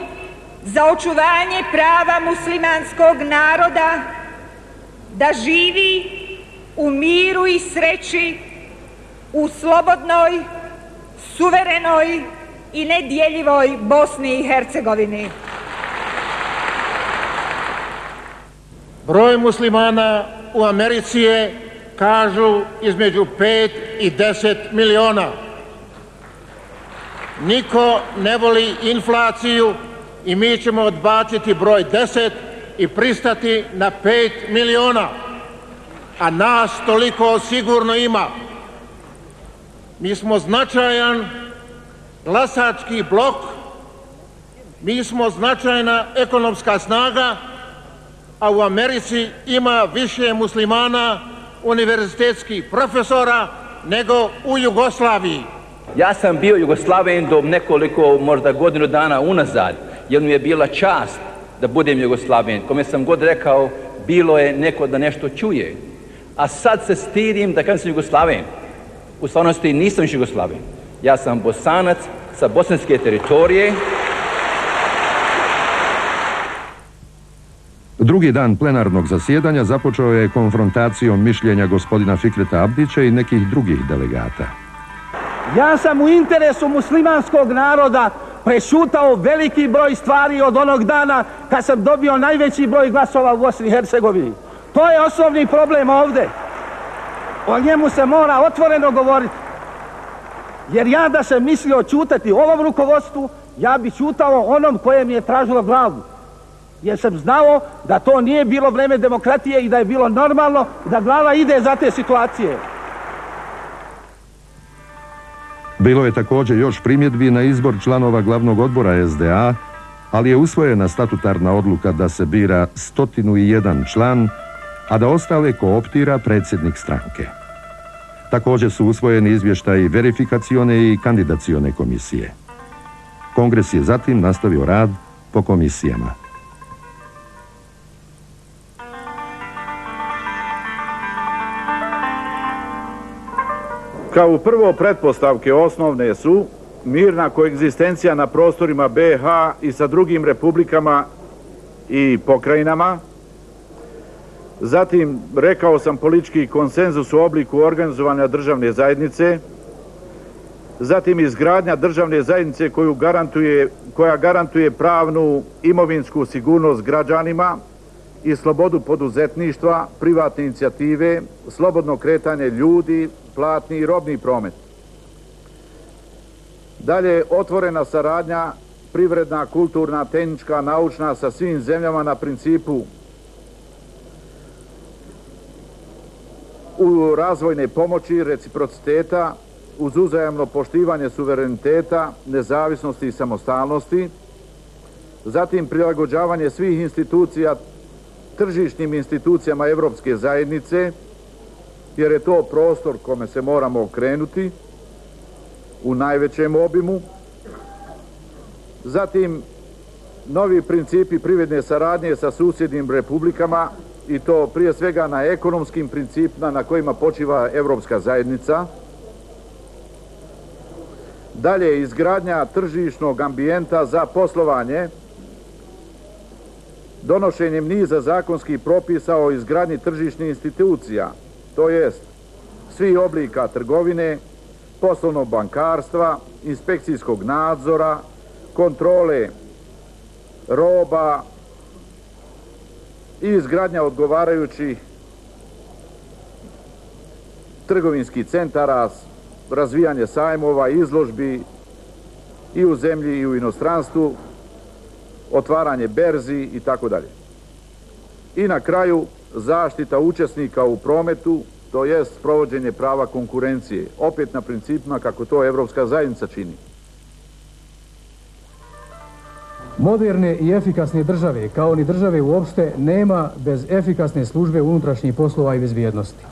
za očuvanje prava muslimanskog naroda da živi u miru i sreći u slobodnoj, suverenoj i nedjeljivoj Bosni i Hercegovini. Broj muslimana u Americi je, kažu, između 5 i 10 miliona. Niko ne voli inflaciju i mi ćemo odbaciti broj 10 i pristati na 5 miliona, a nas toliko sigurno ima. Mi smo značajan glasački blok, mi smo značajna ekonomska snaga, a u Americi ima više muslimana, univerzitetskih profesora nego u Jugoslaviji. Ja sam bio Jugoslaven do nekoliko, možda godinu dana unazad, jer mi je bila čast da budem Jugoslaven. Kome sam god rekao, bilo je neko da nešto čuje. A sad se stidim da kažem sam Jugoslaven. U stvarnosti nisam iz Jugoslavije. Ja sam Bosanac sa bosanske teritorije. Drugi dan plenarnog zasjedanja započeo je konfrontacijom mišljenja gospodina Fikreta Abdića i nekih drugih delegata. Ja sam u interesu muslimanskog naroda prešutao veliki broj stvari od onog dana kad sam dobio najveći broj glasova u Bosni i Hercegovini. To je osnovni problem ovdje. O njemu se mora otvoreno govoriti. Jer ja da sam mislio čutati ovom rukovodstvu, ja bi čutao onom koje mi je tražilo glavu. Jer sam znao da to nije bilo vreme demokratije i da je bilo normalno da glava ide za te situacije. Bilo je također još primjedbi na izbor članova glavnog odbora SDA, ali je usvojena statutarna odluka da se bira 101 član, a da ostale kooptira predsjednik stranke. Također su usvojeni izvještaji verifikacione i kandidacione komisije. Kongres je zatim nastavio rad po komisijama. Kao prvo, pretpostavke osnovne su mirna koegzistencija na prostorima BiH i sa drugim republikama i pokrajinama. Zatim, rekao sam, politički konsenzus u obliku organizovanja državne zajednice. Zatim, izgradnja državne zajednice koja garantuje pravnu imovinsku sigurnost građanima i slobodu poduzetništva, privatne inicijative, slobodno kretanje ljudi, platni i robni promet. Dalje, otvorena saradnja, privredna, kulturna, tehnička, naučna sa svim zemljama na principu u razvojne pomoći, reciprociteta, uz uzajamno poštivanje suvereniteta, nezavisnosti i samostalnosti. Zatim, prilagođavanje svih institucija tržišnim institucijama Evropske zajednice, jer je to prostor kome se moramo okrenuti u najvećem obimu. Zatim, novi principi privredne saradnje sa susjednim republikama, i to prije svega na ekonomskim principima na kojima počiva Evropska zajednica. Dalje, izgradnja tržišnog ambijenta za poslovanje, donošenjem niza zakonskih propisa o izgradnji tržišnih institucija, to jest svih oblika trgovine, poslovnog bankarstva, inspekcijskog nadzora, kontrole roba i izgradnja odgovarajućih trgovinskih centara, razvijanje sajmova, izložbi i u zemlji i u inostranstvu, otvaranje berzi i tako dalje. I na kraju, zaštita učesnika u prometu, to jest provođenje prava konkurencije, opet na principima kako to Evropska zajednica čini. Moderne i efikasne države, kao ni države uopšte, nema bez efikasne službe unutrašnjih poslova i bezbjednosti.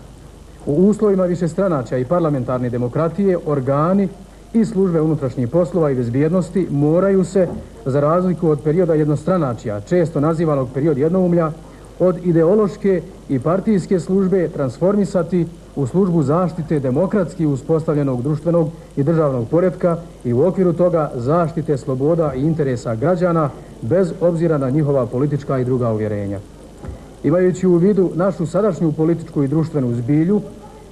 U uslovima višestranačja i parlamentarne demokratije, organi i službe unutrašnjih poslova i bezbjednosti moraju se, za razliku od perioda jednostranačja, često nazivanog period jednoumlja, od ideološke i partijske službe transformisati u službu zaštite demokratski uspostavljenog društvenog i državnog poretka i u okviru toga zaštite sloboda i interesa građana bez obzira na njihova politička i druga uvjerenja. Imajući u vidu našu sadašnju političku i društvenu zbilju,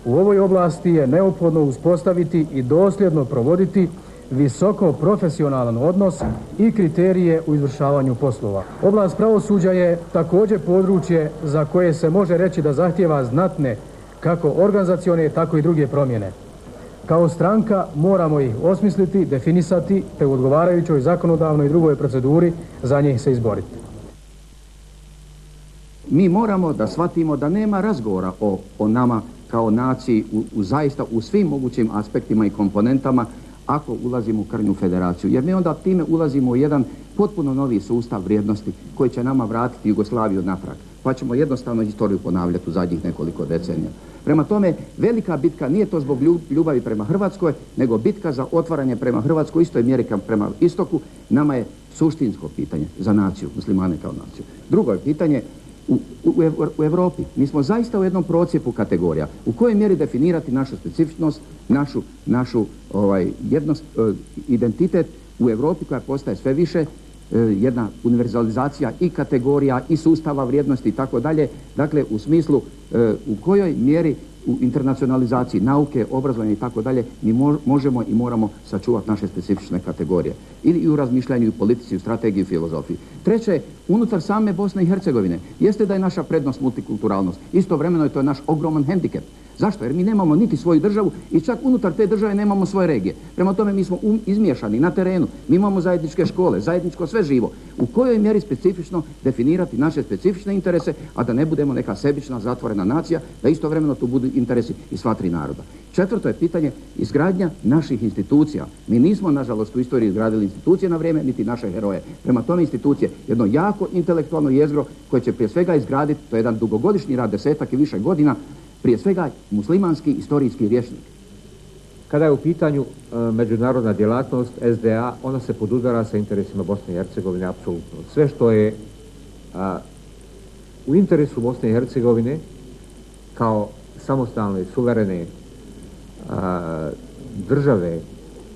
u ovoj oblasti je neophodno uspostaviti i dosljedno provoditi visoko profesionalan odnos i kriterije u izvršavanju poslova. Oblast pravosuđa je također područje za koje se može reći da zahtijeva znatne kako organizacione, tako i druge promjene. Kao stranka moramo ih osmisliti, definisati, te u odgovarajućoj zakonodavnoj i drugoj proceduri za njih se izboriti. Mi moramo da shvatimo da nema razgovora o nama kao naciji zaista u svim mogućim aspektima i komponentama ako ulazimo u krnju federaciju. Jer mi onda time ulazimo u jedan potpuno novi sustav vrijednosti koji će nama vratiti Jugoslaviju natrag. Pa ćemo jednostavno istoriju ponavljati u zadnjih nekoliko decenija. Prema tome, velika bitka nije to zbog ljubavi prema Hrvatskoj, nego bitka za otvaranje prema Hrvatskoj, istoj mjeri prema istoku, nama je suštinsko pitanje za naciju, muslimane kao naciju. Drugo je pitanje u Europi. Mi smo zaista u jednom procijepu kategorija. U kojoj mjeri definirati našu specifičnost, našu identitet u Europi koja postaje sve više jedna univerzalizacija i kategorija i sustava vrijednosti i tako dalje. Dakle, u smislu u kojoj mjeri u internacionalizaciji nauke, obrazovanja i tako dalje mi možemo i moramo sačuvati naše specifične kategorije. Ili i u razmišljanju, i u politici, i u strategiji, i u filozofiji. Treće, unutar same Bosne i Hercegovine jeste da je naša prednost multikulturalnost. Istovremeno je to naš ogroman hendikep. Zašto? Jer mi nemamo niti svoju državu i čak unutar te države nemamo svoje regije. Prema tome mi smo izmiješani na terenu. Mi imamo zajedničke škole, zajedničko sve živo. U kojoj mjeri specifično definirati naše specifične interese, a da ne budemo neka sebična, zatvorena nacija, da istovremeno tu budu interesi i sva tri naroda. Četvrto je pitanje izgradnja naših institucija. Mi nismo, nažalost, u istoriji izgradili institucije na vrijeme, niti naše heroje. Prema tome institucije, jedno jako intelektualno jezgro koje će prije svega izgraditi, to je jedan dugogodišnji rad, 10-ak i više godina, prije svega muslimanski istorijski rječnik. Kada je u pitanju međunarodna djelatnost SDA, ona se podudara sa interesima Bosne i Hercegovine, apsolutno. Sve što je u interesu Bosne i Hercegovine kao samostalne, suverene države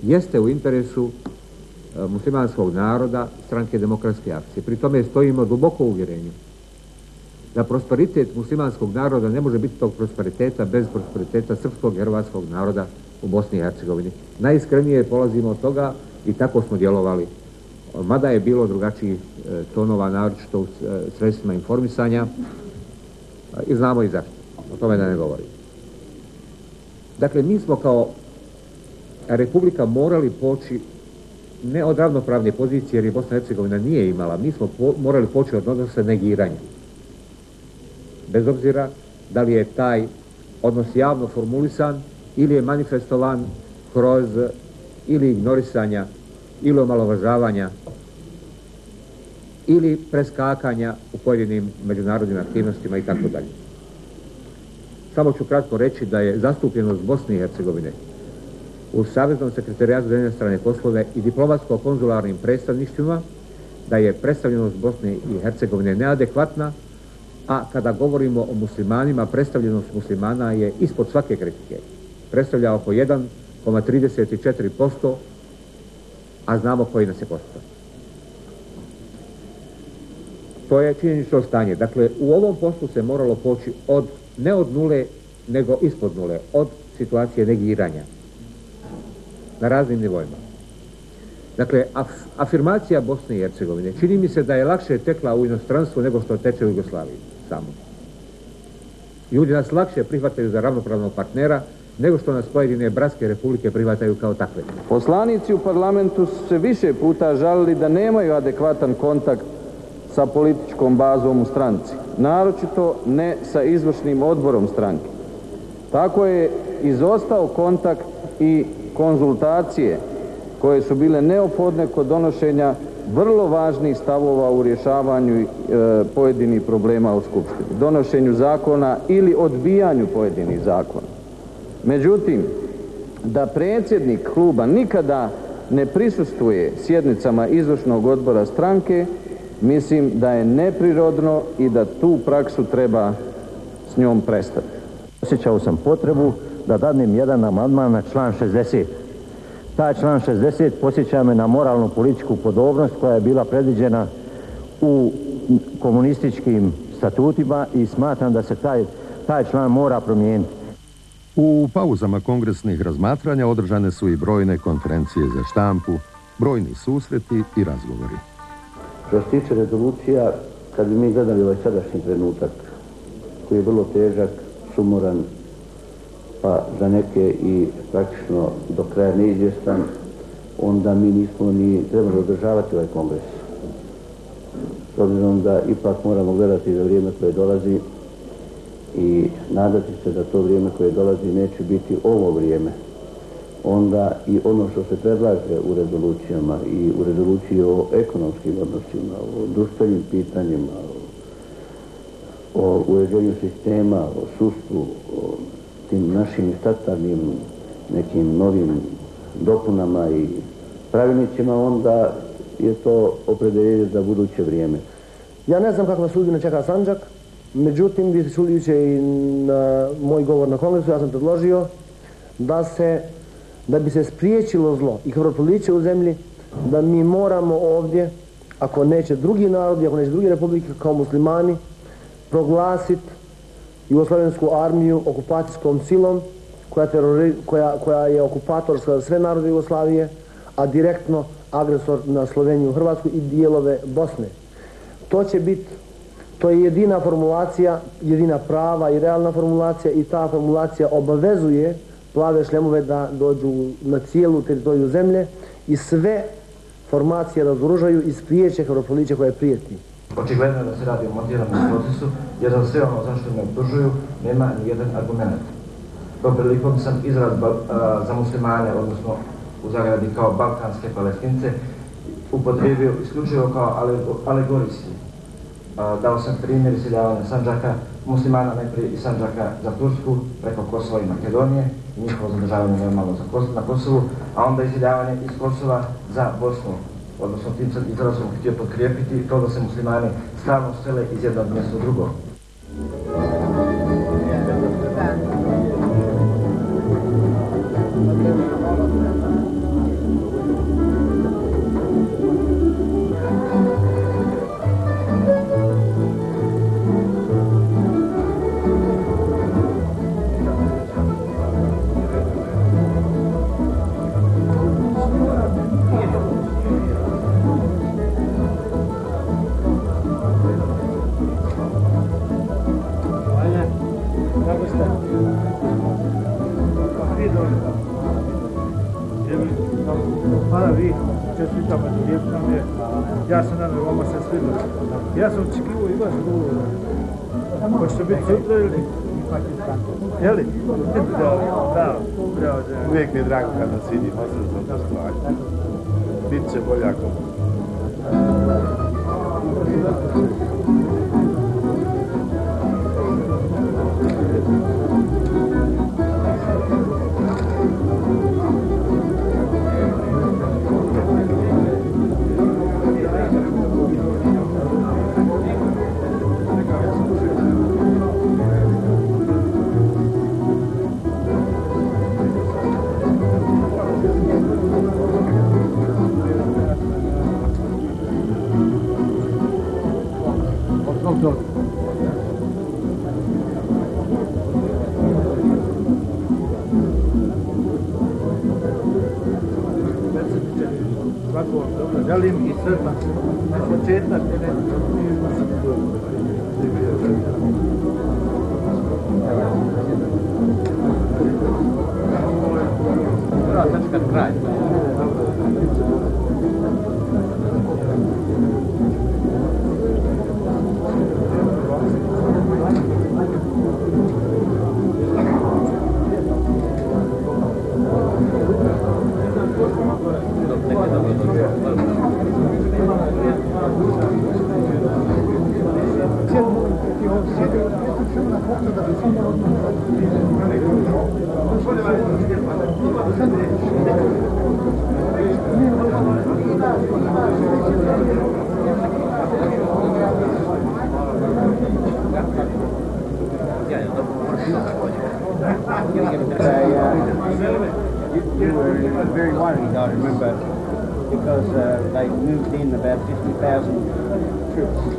jeste u interesu muslimanskog naroda, Stranke demokratske akcije. Pri tome stojimo duboko u uvjerenju da prosperitet muslimanskog naroda ne može biti tog prosperiteta bez prosperiteta srpskog i hrvatskog naroda u Bosni i Hercegovini. Najiskrenije polazimo od toga i tako smo djelovali. Mada je bilo drugačijih tonova, naročito u sredstvima informisanja, i znamo i zašto. O tome da ne govorim. Dakle, mi smo kao Republika morali poći ne od ravnopravne pozicije, jer je Bosna i Hercegovina nije imala. Mi smo morali poći od odnosa negiranja. Bez obzira da li je taj odnos javno formulisan ili je manifestovan kroz ili ignorisanja ili omalovažavanja ili preskakanja u pojedinim međunarodnim aktivnostima i tako dalje. Samo ću kratko reći da je zastupljenost Bosne i Hercegovine u Saveznom sekretarijatu za inostrane poslove i diplomatsko-konzularnim predstavništvima, da je predstavljenost Bosne i Hercegovine neadekvatna, a kada govorimo o muslimanima, predstavljenost muslimana je ispod svake kritike. Predstavlja oko 1,34%, a znamo koji nas je postotak. To je činjenično stanje. Dakle, u ovom poslu se moralo poći ne od nule, nego ispod nule, od situacije negiranja na raznim nivoima. Dakle, afirmacija Bosne i Hercegovine čini mi se da je lakše tekla u inostranstvu nego što teče u Jugoslaviji samo. Ljudi nas lakše prihvataju za ravnopravnog partnera nego što nas pojedine bratske republike prihvataju kao takve. Poslanici u parlamentu su se više puta žalili da nemaju adekvatan kontakt sa političkom bazom u stranci, naročito ne sa izvršnim odborom stranke. Tako je izostao kontakt i konzultacije koje su bile neophodne kod donošenja vrlo važnih stavova u rješavanju pojedinih problema u Skupštini, donošenju zakona ili odbijanju pojedinih zakona. Međutim, da predsjednik kluba nikada ne prisustvuje sjednicama izvršnog odbora stranke, mislim da je neprirodno i da tu praksu treba s njom prestati. Osjećao sam potrebu da dadnem jedan amandman na član 60. Taj član 60 podsjeća me na moralnu političku podobnost koja je bila predviđena u komunističkim statutima i smatram da se taj član mora promijeniti. U pauzama kongresnih razmatranja održane su i brojne konferencije za štampu, brojni susreti i razgovori. Što se tiče rezolucija, kad bi mi gledali ovaj sadašnji trenutak, koji je vrlo težak, sumoran, pa za neke i praktično do kraja neizvjestan, onda mi nismo ni trebali održavati ovaj kongres. S obzirom da ipak moramo gledati za vrijeme koje dolazi i nadati se da to vrijeme koje dolazi neće biti ovo vrijeme. Onda i ono što se predlaže u rezolucijama i u rezoluciji o ekonomskim odnosima, o društvenim pitanjima, o uređenju sistema, o sudstvu, o tim našim statutarnim nekim novim dopunama i pravilnicima, onda je to opredeljenje za buduće vrijeme. Ja ne znam kakva sudbina čeka Sandžak, Međutim, vi ste čuli jučer i na moj govor na kongresu, ja sam predložio da bi se spriječilo zlo i krvoproliće u zemlji, da mi moramo ovdje, ako neće drugi narodi, ako neće druge republike kao muslimani, proglasiti Jugoslavensku armiju okupacijskom silom koja je okupatorska za sve narode Jugoslavije, a direktno agresor na Sloveniju, Hrvatsku i dijelove Bosne. To je jedina formulacija, jedina prava i realna formulacija i ta formulacija obavezuje plave šljemove da dođu na cijelu teritoriju zemlje i sve formacije razoružaju i spriječe krvoproliće koje prijeti. Očigledno je da se radi o montiranom procesu, jer za sve ono zašto me optužuju nema ni jedan argument. Tom prilikom sam izraz za muslimane, odnosno u zagradi kao balkanske Palestince, upotrijebio isključivo kao alegorijski. Dao sam primjer iseljavanja Sandžaka, muslimana najprije iz Sandžaka za Tursku, preko Kosova i Makedonije i njihovo zadržavanje normalno na Kosovu, a onda iseljavanje iz Kosova za Bosnu. Odnosno tim sam izrazom htio potkrijepiti to da se muslimani stalno sele iz jednog mjesta u drugo. Ja sam nadam, vama se svidilo. Ja sam očekivao i vaš govor. Hoćete biti sutra ili? Jeli? Bravo. Uvijek mi je drago kad nas vidim, osredno to stvari. Bit će bolje ako... Želim i sretan početak. Kraj. You were very worried, I remember, because they moved in about 50,000 troops.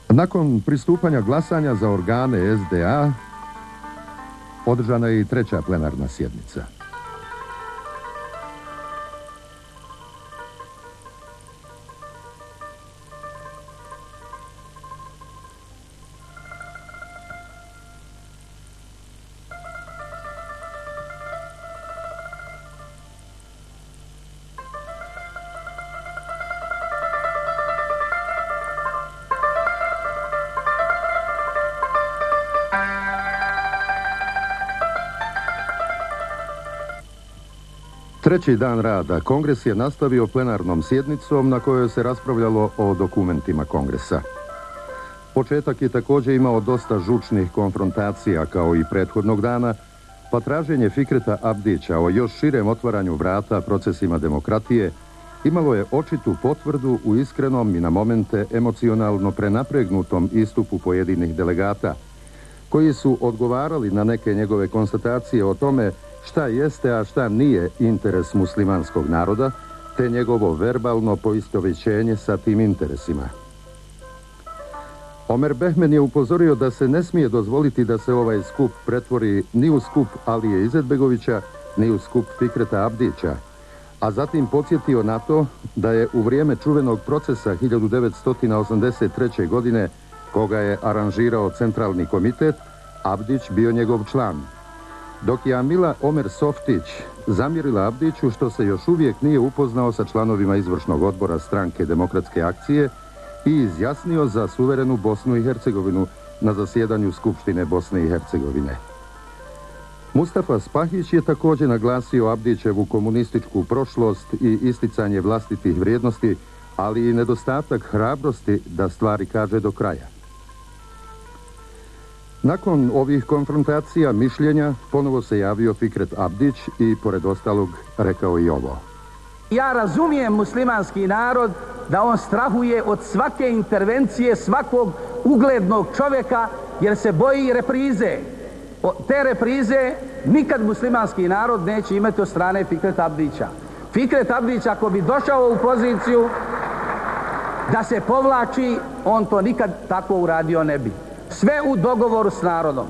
Nakon pristupanja glasanja za organe SDA, održana je i treća plenarna sjednica. Treći dan rada Kongres je nastavio plenarnom sjednicom na kojoj se raspravljalo o dokumentima Kongresa. Početak je također imao dosta žučnih konfrontacija kao i prethodnog dana, pa traženje Fikreta Abdića o još širem otvaranju vrata procesima demokratije imalo je očitu potvrdu u iskrenom i na momente emocionalno prenapregnutom istupu pojedinih delegata, koji su odgovarali na neke njegove konstatacije o tome šta jeste, a šta nije interes muslimanskog naroda, te njegovo verbalno poistovjećenje sa tim interesima. Omer Behmen je upozorio da se ne smije dozvoliti da se ovaj skup pretvori ni u skup Alije Izetbegovića, ni u skup Fikreta Abdića, a zatim podsjetio na to da je u vrijeme čuvenog procesa 1983. godine, koga je aranžirao Centralni komitet, Abdić bio njegov član. Dok je Amila Omer Softić zamjerila Abdiću što se još uvijek nije upoznao sa članovima izvršnog odbora Stranke demokratske akcije i izjasnio za suverenu Bosnu i Hercegovinu na zasjedanju Skupštine Bosne i Hercegovine. Mustafa Spahić je također naglasio Abdićevu komunističku prošlost i isticanje vlastitih vrijednosti, ali i nedostatak hrabrosti da stvari kaže do kraja. Nakon ovih konfrontacija mišljenja ponovo se javio Fikret Abdić i pored ostalog rekao i ovo. Ja razumijem muslimanski narod da on strahuje od svake intervencije svakog uglednog čovjeka jer se boji reprize. Te reprize nikad muslimanski narod neće imati od strane Fikreta Abdića. Fikret Abdić ako bi došao u poziciju da se povlači, on to nikad tako uradio ne bi. Sve u dogovoru s narodom.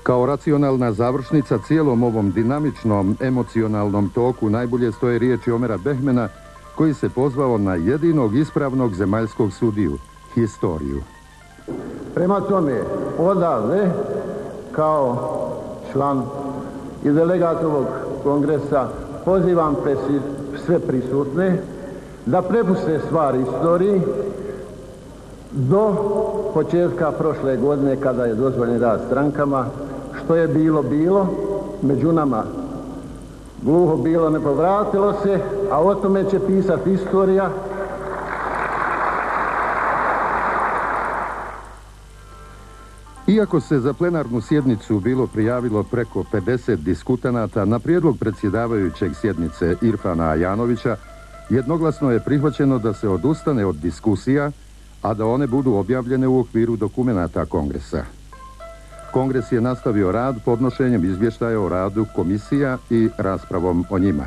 Kao racionalna završnica cijelom ovom dinamičnom, emocionalnom toku najbolje stoje riječi Omera Behmena, koji se pozvao na jedinog ispravnog zemaljskog sudiju, historiju. Prema tome, odavde, kao član i delegat ovog kongresa, pozivam sve prisutne da prepuste stvari istoriji do početka prošle godine kada je dozvoljen rad strankama. Što je bilo, bilo, među nama gluho bilo, ne povratilo se, a o tome će pisati istorija. Iako se za plenarnu sjednicu bilo prijavilo preko 50 diskutanata, na prijedlog predsjedavajućeg sjednice Irfana Ajanovića jednoglasno je prihvaćeno da se odustane od diskusija, a da one budu objavljene u okviru dokumenata Kongresa. Kongres je nastavio rad podnošenjem izvještaja o radu komisija i raspravom o njima.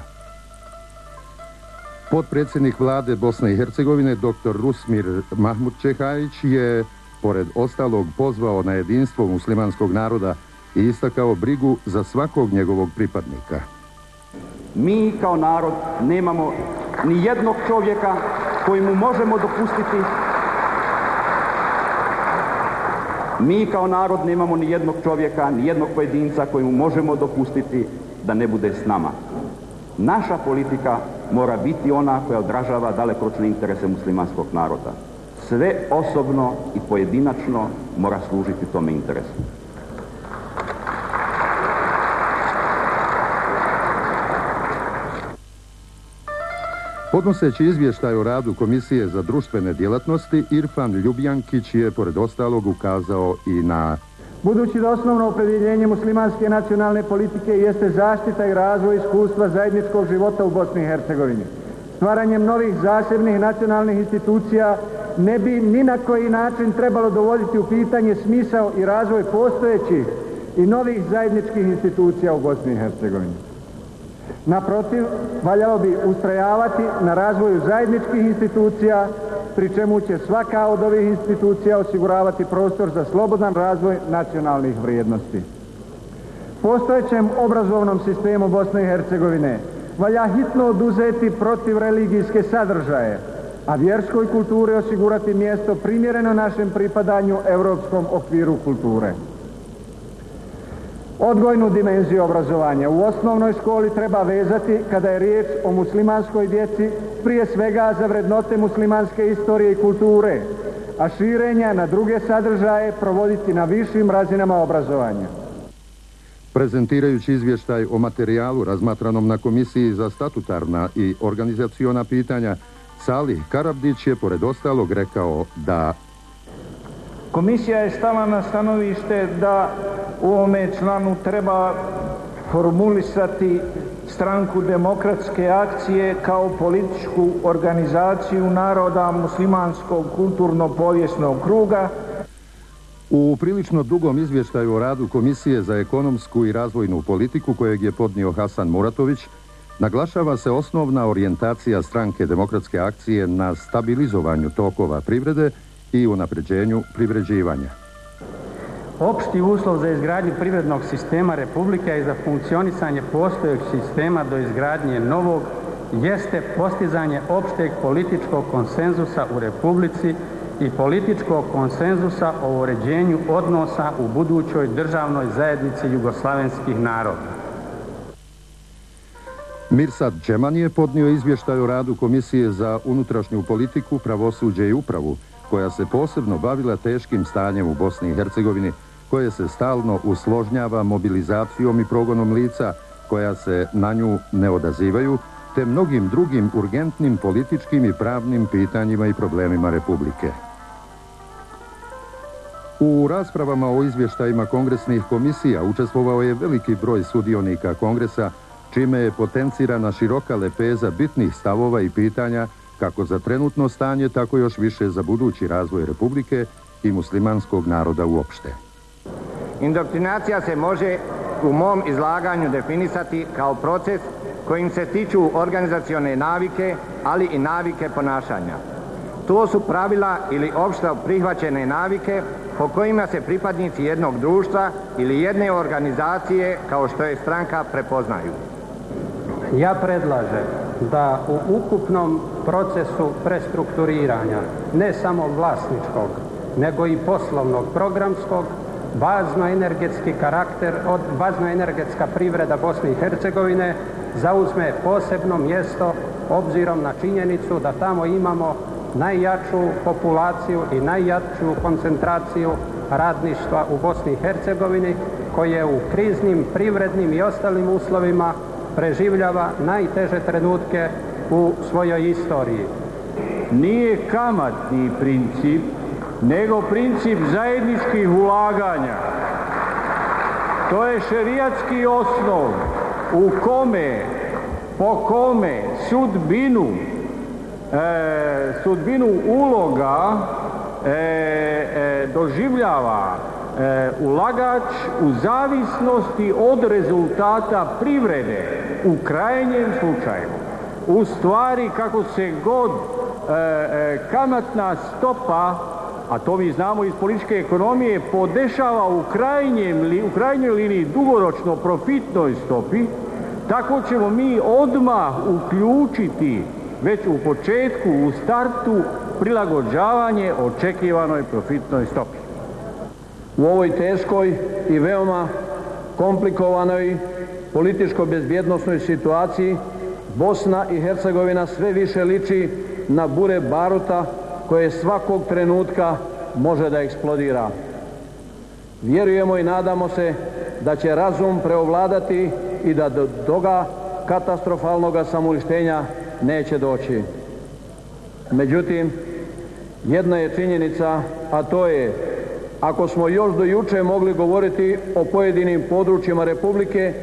Potpredsjednik vlade Bosne i Hercegovine dr. Rusmir Mahmudčehajić je, pored ostalog, pozvao na jedinstvo muslimanskog naroda i istakao brigu za svakog njegovog pripadnika. Mi kao narod nemamo ni jednog čovjeka kojemu možemo dopustiti Mi kao narod nemamo ni jednog čovjeka, ni jednog pojedinca kojemu možemo dopustiti da ne bude s nama. Naša politika mora biti ona koja odražava dalekoročne interese muslimanskog naroda. Sve osobno i pojedinačno mora služiti tome interesu. Podnoseći izvještaj o radu Komisije za društvene djelatnosti, Irfan Ljubijankić je pored ostalog ukazao i na... Budući da osnovno opredjeljenje muslimanske nacionalne politike jeste zaštita i razvoj iskustva zajedničkog života u Bosni i Hercegovini. Stvaranjem novih zasebnih nacionalnih institucija ne bi ni na koji način trebalo dovoditi u pitanje smisao i razvoj postojećih i novih zajedničkih institucija u Bosni i Hercegovini. Naprotiv, valjalo bi ustrajavati na razvoju zajedničkih institucija, pri čemu će svaka od ovih institucija osiguravati prostor za slobodan razvoj nacionalnih vrijednosti. Postojećem obrazovnom sistemu Bosne i Hercegovine valja hitno oduzeti protiv religijske sadržaje, a vjerskoj kulturi osigurati mjesto primjereno našem pripadanju europskom okviru kulture. Odgojnu dimenziju obrazovanja u osnovnoj školi treba vezati, kada je riječ o muslimanskoj djeci, prije svega za vrednote muslimanske istorije i kulture, a širenja na druge sadržaje provoditi na višim razinama obrazovanja. Prezentirajući izvještaj o materijalu razmatranom na Komisiji za statutarna i organizaciona pitanja, Salih Karabdić je pored ostalog rekao da Komisija je stala na stanovište da u ovome članu treba formulisati Stranku demokratske akcije kao političku organizaciju naroda muslimanskog kulturno-povijesnog kruga. U prilično dugom izvještaju o radu Komisije za ekonomsku i razvojnu politiku kojeg je podnio Hasan Muratović, naglašava se osnovna orijentacija Stranke demokratske akcije na stabilizovanju tokova privrede i unapređenju privređivanja. Opšti uslov za izgradnju privrednog sistema Republike i za funkcionisanje postojećeg sistema do izgradnje novog jeste postizanje opšteg političkog konsenzusa u Republici i političkog konsenzusa o uređenju odnosa u budućoj državnoj zajednici jugoslavenskih naroda. Mirsad Džeman je podnio izvještaj o radu Komisije za unutrašnju politiku, pravosuđe i upravu, koja se posebno bavila teškim stanjem u Bosni i Hercegovini, koje se stalno usložnjava mobilizacijom i progonom lica, koja se na nju ne odazivaju, te mnogim drugim urgentnim političkim i pravnim pitanjima i problemima Republike. U raspravama o izvještajima kongresnih komisija učestvovao je veliki broj sudionika kongresa, čime je potencirana široka lepeza bitnih stavova i pitanja kako za trenutno stanje, tako još više za budući razvoj Republike i muslimanskog naroda uopšte. Indoktrinacija se može u mom izlaganju definisati kao proces kojim se stiču organizacione navike, ali i navike ponašanja. To su pravila ili opšto prihvaćene navike po kojima se pripadnici jednog društva ili jedne organizacije, kao što je stranka, prepoznaju. Ja predlažem da u ukupnom procesu prestrukturiranja, ne samo vlasničkog, nego i poslovnog, programskog, bazno-energetski karakter, bazno-energetska privreda Bosne i Hercegovine zauzme posebno mjesto obzirom na činjenicu da tamo imamo najjaču populaciju i najjaču koncentraciju radništva u Bosni i Hercegovini, koje u kriznim, privrednim i ostalim uslovima preživljava najteže trenutke u svojoj istoriji. Nije kamatni princip, nego princip zajedničkih ulaganja. To je šerijatski osnov u kome, po kome sudbinu uloga doživljava ulagač u zavisnosti od rezultata privrede u krajnjem slučaju. U stvari, kako se god kamatna stopa, a to mi znamo iz političke ekonomije, podešava u krajnjoj liniji dugoročno profitnoj stopi, tako ćemo mi odmah uključiti već u početku, u startu, prilagođavanje očekivanoj profitnoj stopi. U ovoj teškoj i veoma komplikovanoj političko-bezbjednosnoj situaciji Bosna i Hercegovina sve više liči na bure baruta koje svakog trenutka može da eksplodira. Vjerujemo i nadamo se da će razum preovladati i da do toga katastrofalnog samouništenja neće doći. Međutim, jedna je činjenica, a to je, ako smo još do juče mogli govoriti o pojedinim područjima Republike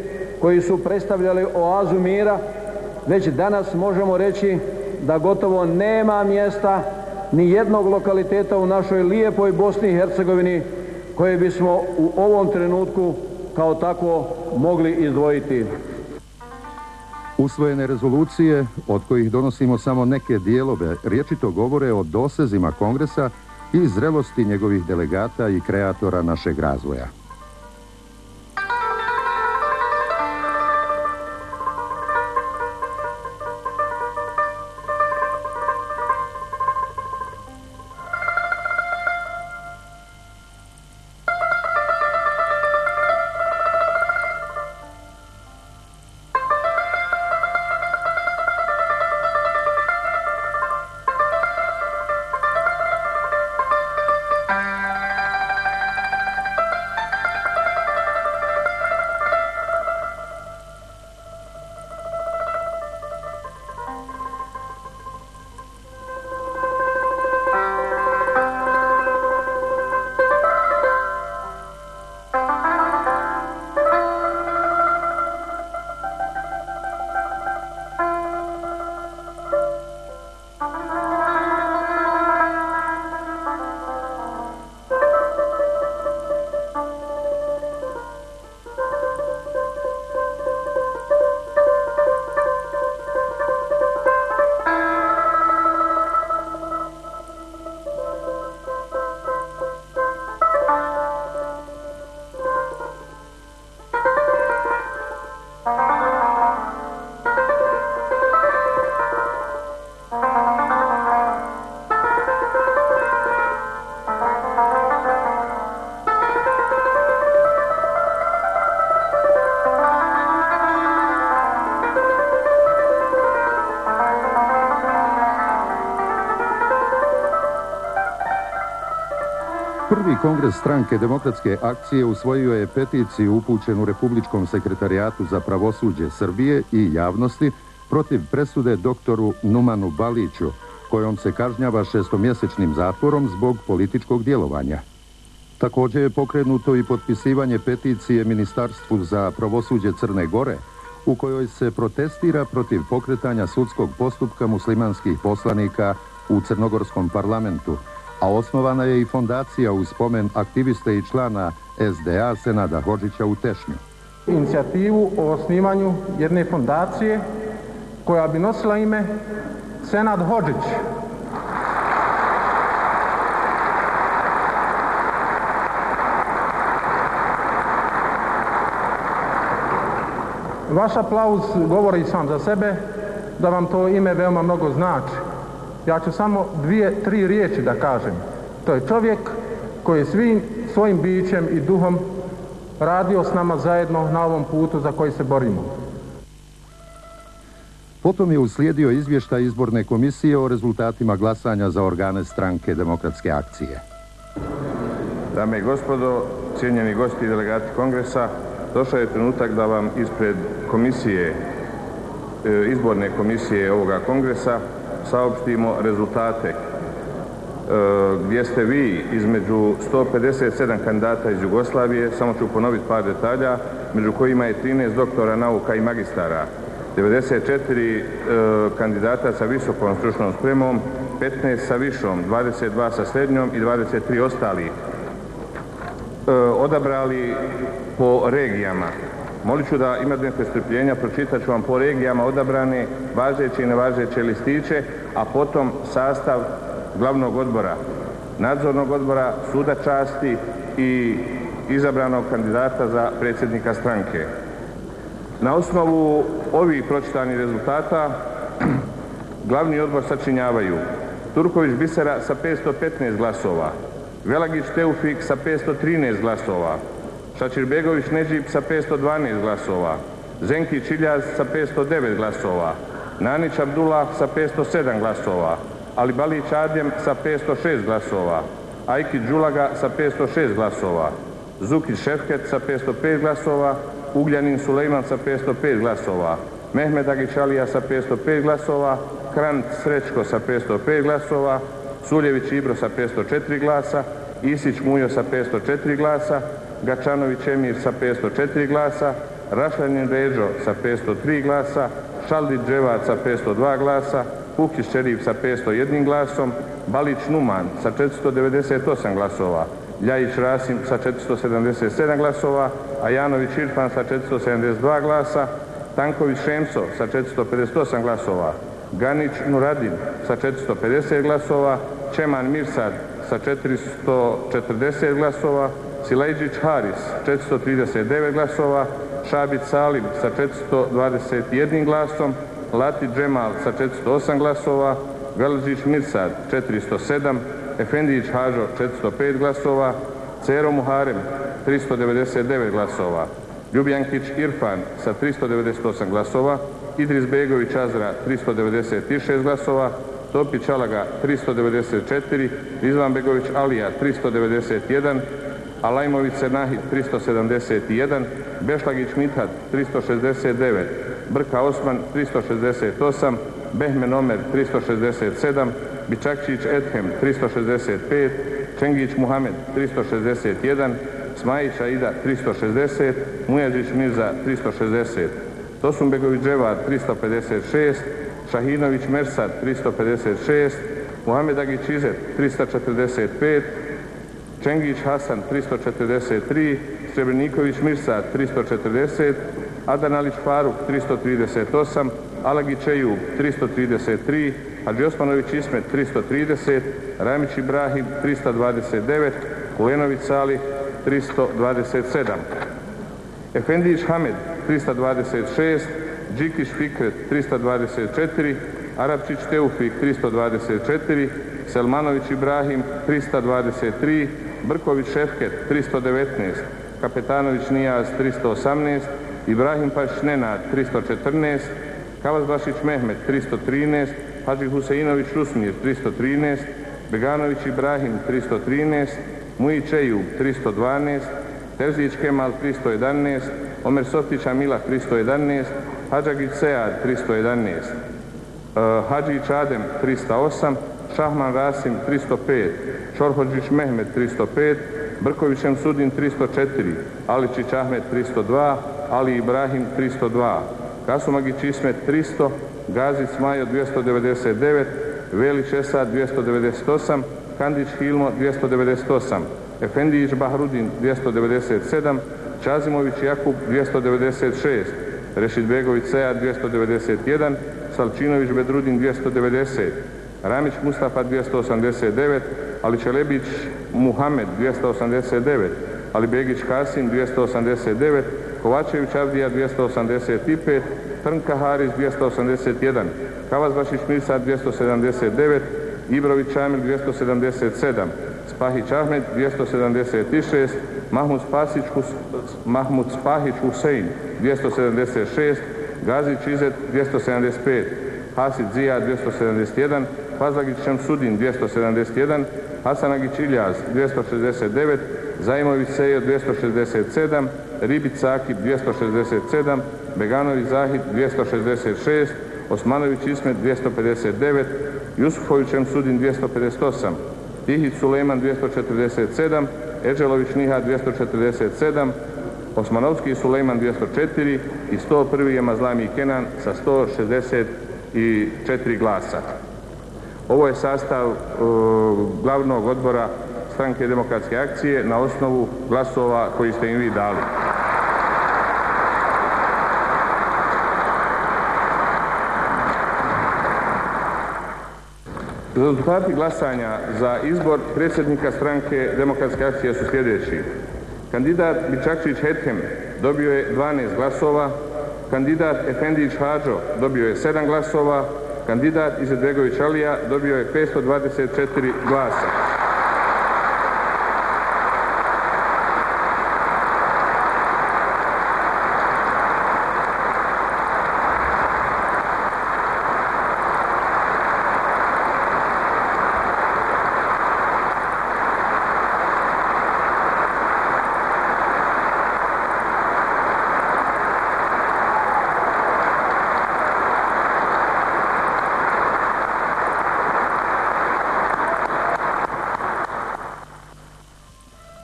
koji su predstavljali oazu mira, već danas možemo reći da gotovo nema mjesta ni jednog lokaliteta u našoj lijepoj Bosni i Hercegovini koje bismo u ovom trenutku kao takvo mogli izdvojiti. Usvojene rezolucije, od kojih donosimo samo neke dijelove, rječito govore o dosezima Kongresa i zrelosti njegovih delegata i kreatora našeg razvoja. Prvi kongres stranke Demokratske akcije usvojio je peticiju upućenu Republičkom sekretarijatu za pravosuđe Srbije i javnosti protiv presude doktoru Numanu Baliću, kojom se kažnjava 6-mjesečnim zatvorom zbog političkog djelovanja. Također je pokrenuto i potpisivanje peticije Ministarstvu za pravosuđe Crne Gore, u kojoj se protestira protiv pokretanja sudskog postupka muslimanskih poslanika u crnogorskom parlamentu, a osnovana je i fondacija u spomen aktiviste i člana SDA Senada Hodžića u Tešnju. Inicijativu o osnivanju jedne fondacije koja bi nosila ime Senad Hodžić. Vaš aplauz govori sam za sebe, da vam to ime veoma mnogo znači. Ja ću samo 2-3 riječi da kažem. To je čovjek koji je svim svojim bićem i duhom radio s nama zajedno na ovom putu za koji se borimo. Potom je uslijedio izvještaj izborne komisije o rezultatima glasanja za organe stranke Demokratske akcije. Dame i gospodo, cijenjeni gosti i delegati kongresa, došao je trenutak da vam ispred izborne komisije ovoga kongresa saopštimo rezultate gdje ste vi između 157 kandidata iz Jugoslavije, samo ću ponoviti par detalja, među kojima je 13 doktora nauka i magistara, 94 kandidata sa visokom stručnom spremom, 15 sa višom, 22 sa srednjom i 23 ostali odabrali po regijama. Molit ću da imate strpljenja, pročitat ću vam po regijama odabrane važeće i nevažeće listiće, a potom sastav glavnog odbora, nadzornog odbora, suda časti i izabranog kandidata za predsjednika stranke. Na osnovu ovih pročitanih rezultata glavni odbor sačinjavaju Turković Bisera sa 515 glasova, Velagić Teufik sa 513 glasova, Šačirbegović Neđip sa 512 glasova, Zenkić Iljaz sa 509 glasova, Nanić Abdullah sa 507 glasova, Alibalić Adjem sa 506 glasova, Ajkić Đulaga sa 506 glasova, Zukić Šefket sa 505 glasova, Ugljanin Sulejman sa 505 glasova, Mehmed Agić Alija sa 505 glasova, Krant Srećko sa 505 glasova, Suljević Ibro sa 504 glasa, Isić Mujo sa 504 glasa, Gačanović Emir sa 504 glasa, Rašljanin Ređo sa 503 glasa, Šaldić Dževat sa 502 glasa, Hukić Šerif sa 501 glasom, Balić Numan sa 498 glasova, Ljajić Rasim sa 477 glasova, Ajanović Irfan sa 472 glasa, Tanković Šemso sa 458 glasova, Ganić Nuradin sa 450 glasova, Čeman Mirsad sa 440 glasova, Silajđić Haris 439 glasova, Šabić Salim sa 421 glasom, Lati Džemal sa 408 glasova, Velžić Mirsad 407, Efendić Hažo 405 glasova, Cero Muharem 399 glasova, Ljubljankić Irfan sa 398 glasova, Idris Begović Azra 396 glasova, Topić Alaga 394, Rizvan Begović Alija 391, Alajmović Senahid 371, Bešlagić Mithat 369, Brka Osman 368, Behmen Omer 367, Bičakčić Ethem 365, Čengić Muhamed 361, Smajić Aida 360, Mujažić Mirza 360, Tosunbegović Dževar 356, Šahinović Mersad 356, Muhamed Agić Izet 345, Čengić Hasan 343, Srebreniković Mirsad 340, Adanalić Faruk 338, Alagić Ejub 333, Hadži Osmanović Ismet 330, Ramić Ibrahim 329, Kulenović Salih 327, Efendić Hamed 326, Đikić Fikret 324, Arapčić Teufik 324, Selmanović Ibrahim 323, Brković Šefket 319, Kapetanović Nijaz 318, Ibrahim Paš Nenad 314, Kavazbašić Mehmet 313, Hadži Huseinović Rusmir 313, Beganović Ibrahim 313, Mujić Ejub 312, Terzić Kemal 311, Omer Sotić Amila 311, Hadžagić Sead 311, Hadžić Adem 308, Šahman Rasim 305, Čorhodžić Mehmed 305, Brković Šemsudin 304, Aličić Ahmed 302, Ali Ibrahim 302, Kasumagić Ismet 300, Gazić Majo 299, Velić Esad 298, Kandić Hilmo 298, Efendijić Bahrudin 297, Čazimović Jakub 296, Rešidbegović Sead 291, Salčinović Bedrudin 290, Ramić Mustafa 289, Ali Čelebić Muhamed 289, Ali Begić Kasim 289, Kovačević Avdija 285, Trnka Haris 281, Kavazbašić Mirsad 279, Ibrović Amil 277, Spahić Ahmed 276, Mahmud Spahić Husein 276, Gazić Izet 275, Hasid Zija 271, Fazlagić Šemsudin 271, Hasanagić Iljaz 269, Zajmović Sejo 267, Ribić Akib 267, Beganović Zahid 266, Osmanović Ismet 259, Jusufović Šemsudin 258, Tihić Sulejman 247, Eđelović Nihat 247, Osmanovski Sulejman 204 i 101. je Mazlami Kenan sa 164 glasa. Ovo je sastav glavnog odbora Stranke demokratske akcije na osnovu glasova koji ste im vi dali. Rezultati glasanja za izbor predsjednika Stranke demokratske akcije su sljedeći. Kandidat Bičakšić Hethem dobio je 12 glasova, kandidat Efendić Hadžo dobio je 7 glasova, kandidat Izetbegović Alija dobio je 524 glasa.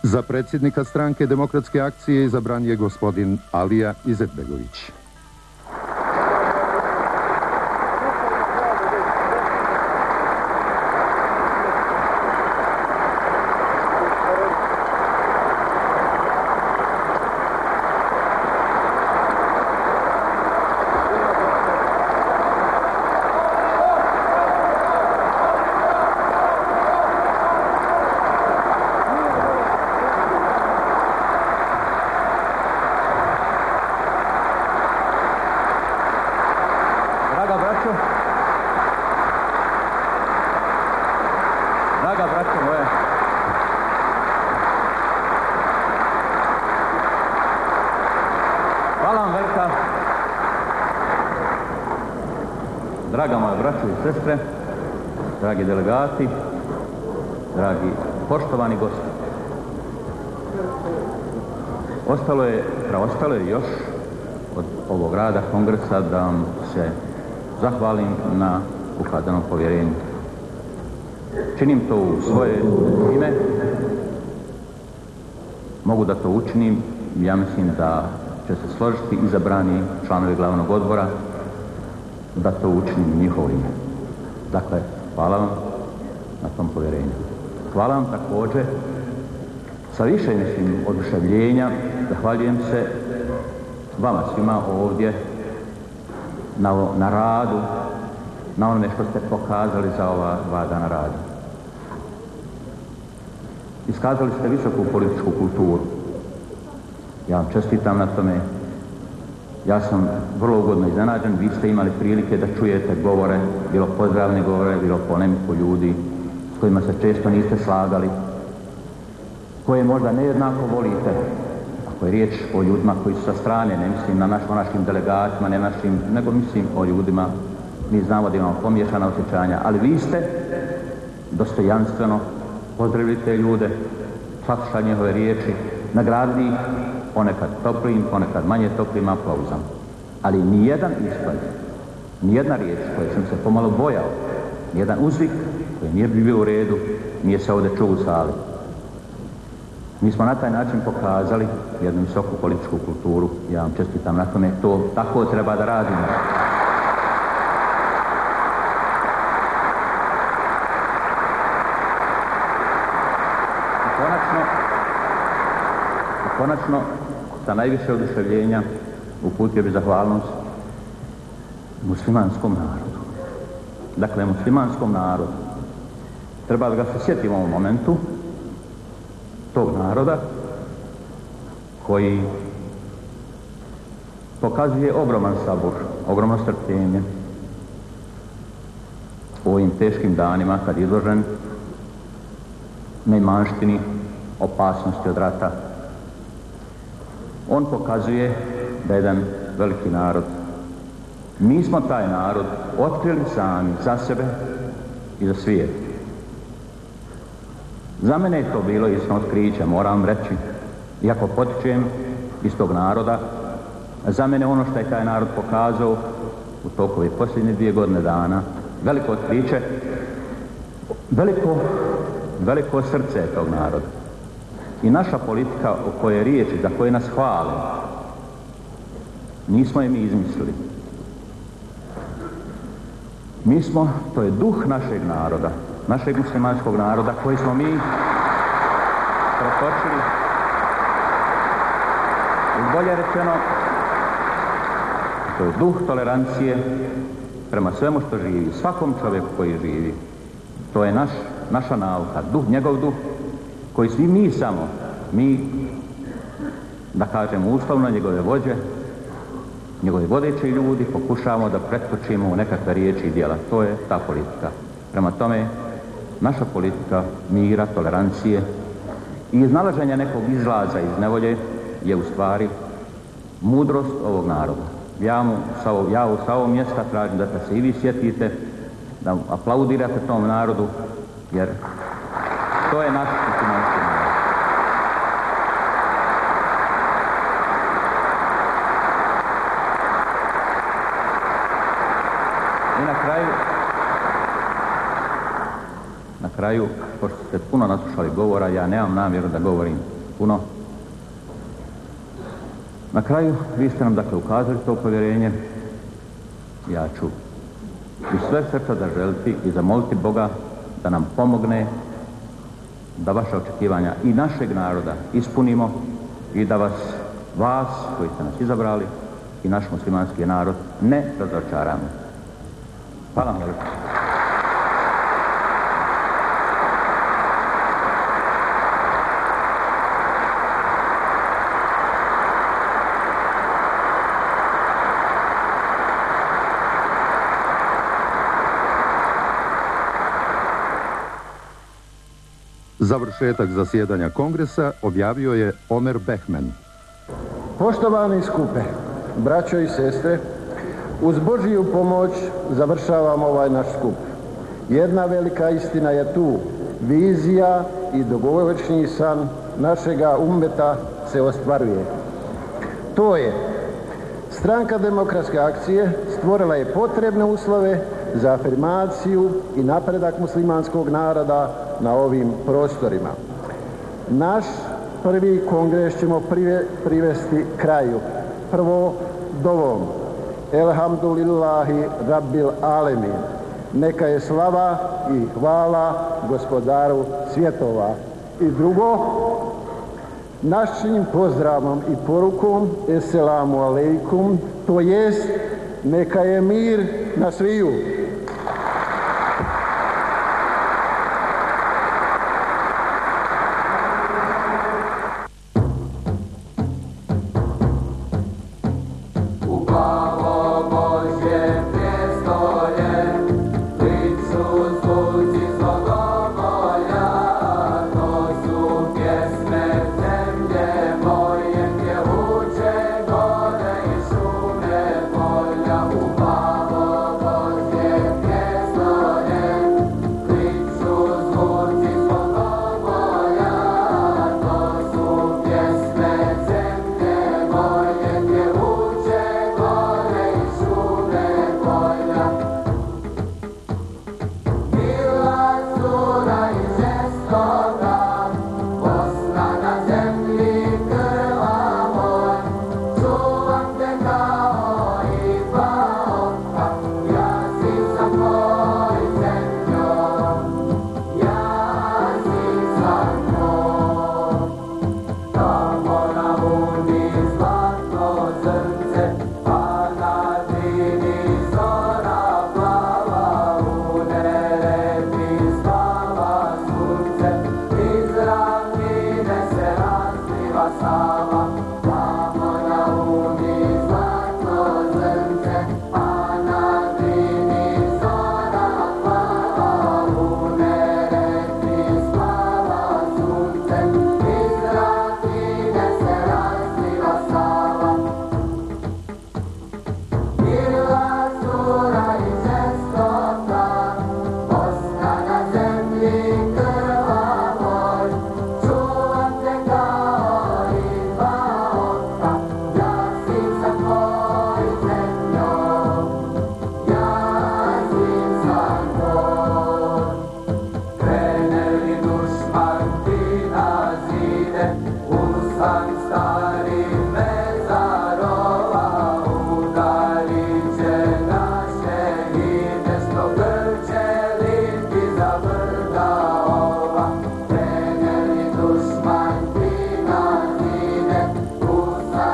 Za predsjednika Stranke demokratske akcije izabran je gospodin Alija Izetbegović. Draga braćo moje, hvala vam velika. Draga moja braćo i sestre, dragi delegati, dragi poštovani gosti. Preostalo je još od ovog rada kongresa da vam se zahvalim na ukazanom povjerenju. Činim to u svoje ime, mogu da to učinim, ja mislim da će se složiti izabrani članovi glavnog odbora da to učinim u njihovo ime. Dakle, hvala vam na tom povjerenju. Hvala vam također sa više oduševljenja, zahvaljujem se vama svima ovdje na radu, na onome što ste pokazali za ova 2 dana rada. Iskazali ste visoku političku kulturu. Ja vam čestitam na tome. Ja sam vrlo ugodno iznenađen. Vi ste imali prilike da čujete govore, bilo pozdravne govore, bilo polemiku ljudi s kojima se često niste slagali, koje možda nejednako volite. Ako je riječ o ljudima koji su sa strane, ne mislim na našim delegatima, nego mislim o ljudima. Mi znamo da imamo pomiješana osjećanja, ali vi ste dostojanstveno pozdravili te ljude, saslušali njihove riječi, nagradili ih ponekad toplim, ponekad manje toplim aplauzom. Ali nijedan ispad, nijedna riječ koje sam se pomalo bojao, nijedan uzvik koji nije bio u redu, nije se ovdje čuo u sali. Mi smo na taj način pokazali jednu visoku političku kulturu. Ja vam čestitam na tome, to tako treba da radimo. Konačno, sa najviše oduševljenja uputio bi zahvalnost muslimanskom narodu. Dakle, muslimanskom narodu. Treba da ga se sjetimo u ovom momentu, tog naroda koji pokazuje ogroman sabur, ogromno strpljenje u ovim teškim danima kad je izložen neimaštini, opasnosti od rata. On pokazuje da je jedan veliki narod. Mi smo taj narod otkrili sami za sebe i za svijet. Za mene je to bilo isto otkriće, moram reći, iako potičem iz tog naroda. Za mene ono što je taj narod pokazao u toku ove posljednje 2 godine dana, veliko otkriće, veliko srce tog naroda. I naša politika o kojoj je riječ, za koje nas hvale, nismo je mi izmislili. Mi smo, to je duh našeg naroda, našeg muslimanskog naroda koji smo mi pretočili, i bolje rečeno, to je duh tolerancije prema svemu što živi, svakom čovjeku koji živi. To je naša nauka, njegov duh, koji svi mi samo, da kažemo uslovno, njegove vođe, njegove vodeći ljudi pokušavamo da pretočimo u nekakve riječi i djela. To je ta politika. Prema tome, naša politika mira, tolerancije i iznalaženja nekog izlaza iz nevolje je u stvari mudrost ovog naroda. Ja sa ovog mjesta tražim da se i vi sjetite, da aplaudirate tom narodu, jer to je naš muslimanski narod. I na kraju, pošto ste puno naslušali govora, ja nemam namjeru da govorim puno. Na kraju, vi ste nam dakle ukazali to povjerenje. Ja ću iz sve srca zaželiti i zamoliti Boga da nam pomogne da vaša očekivanja i našeg naroda ispunimo i da vas koji ste nas izabrali i naš muslimanski narod ne razočaramo. Hvala vam veliko. Završetak zasjedanja kongresa objavio je Omer Behmen. Poštovani skupe, braćo i sestre, uz Božiju pomoć završavamo ovaj naš skup. Jedna velika istina je tu. Vizija i dugogodišnji san našega ummeta se ostvaruje. To je, Stranka demokratske akcije stvorila je potrebne uslove za afirmaciju i napredak muslimanskog naroda na ovim prostorima. Naš prvi kongres ćemo privesti kraju. Prvo dovom. Elhamdulillahi Rabbil Alemin. Neka je slava i hvala gospodaru svjetova. I drugo, našim pozdravom i porukom Esselamu alejkum, to jest neka je mir na sviju. Upravo Božje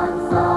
Hrvatska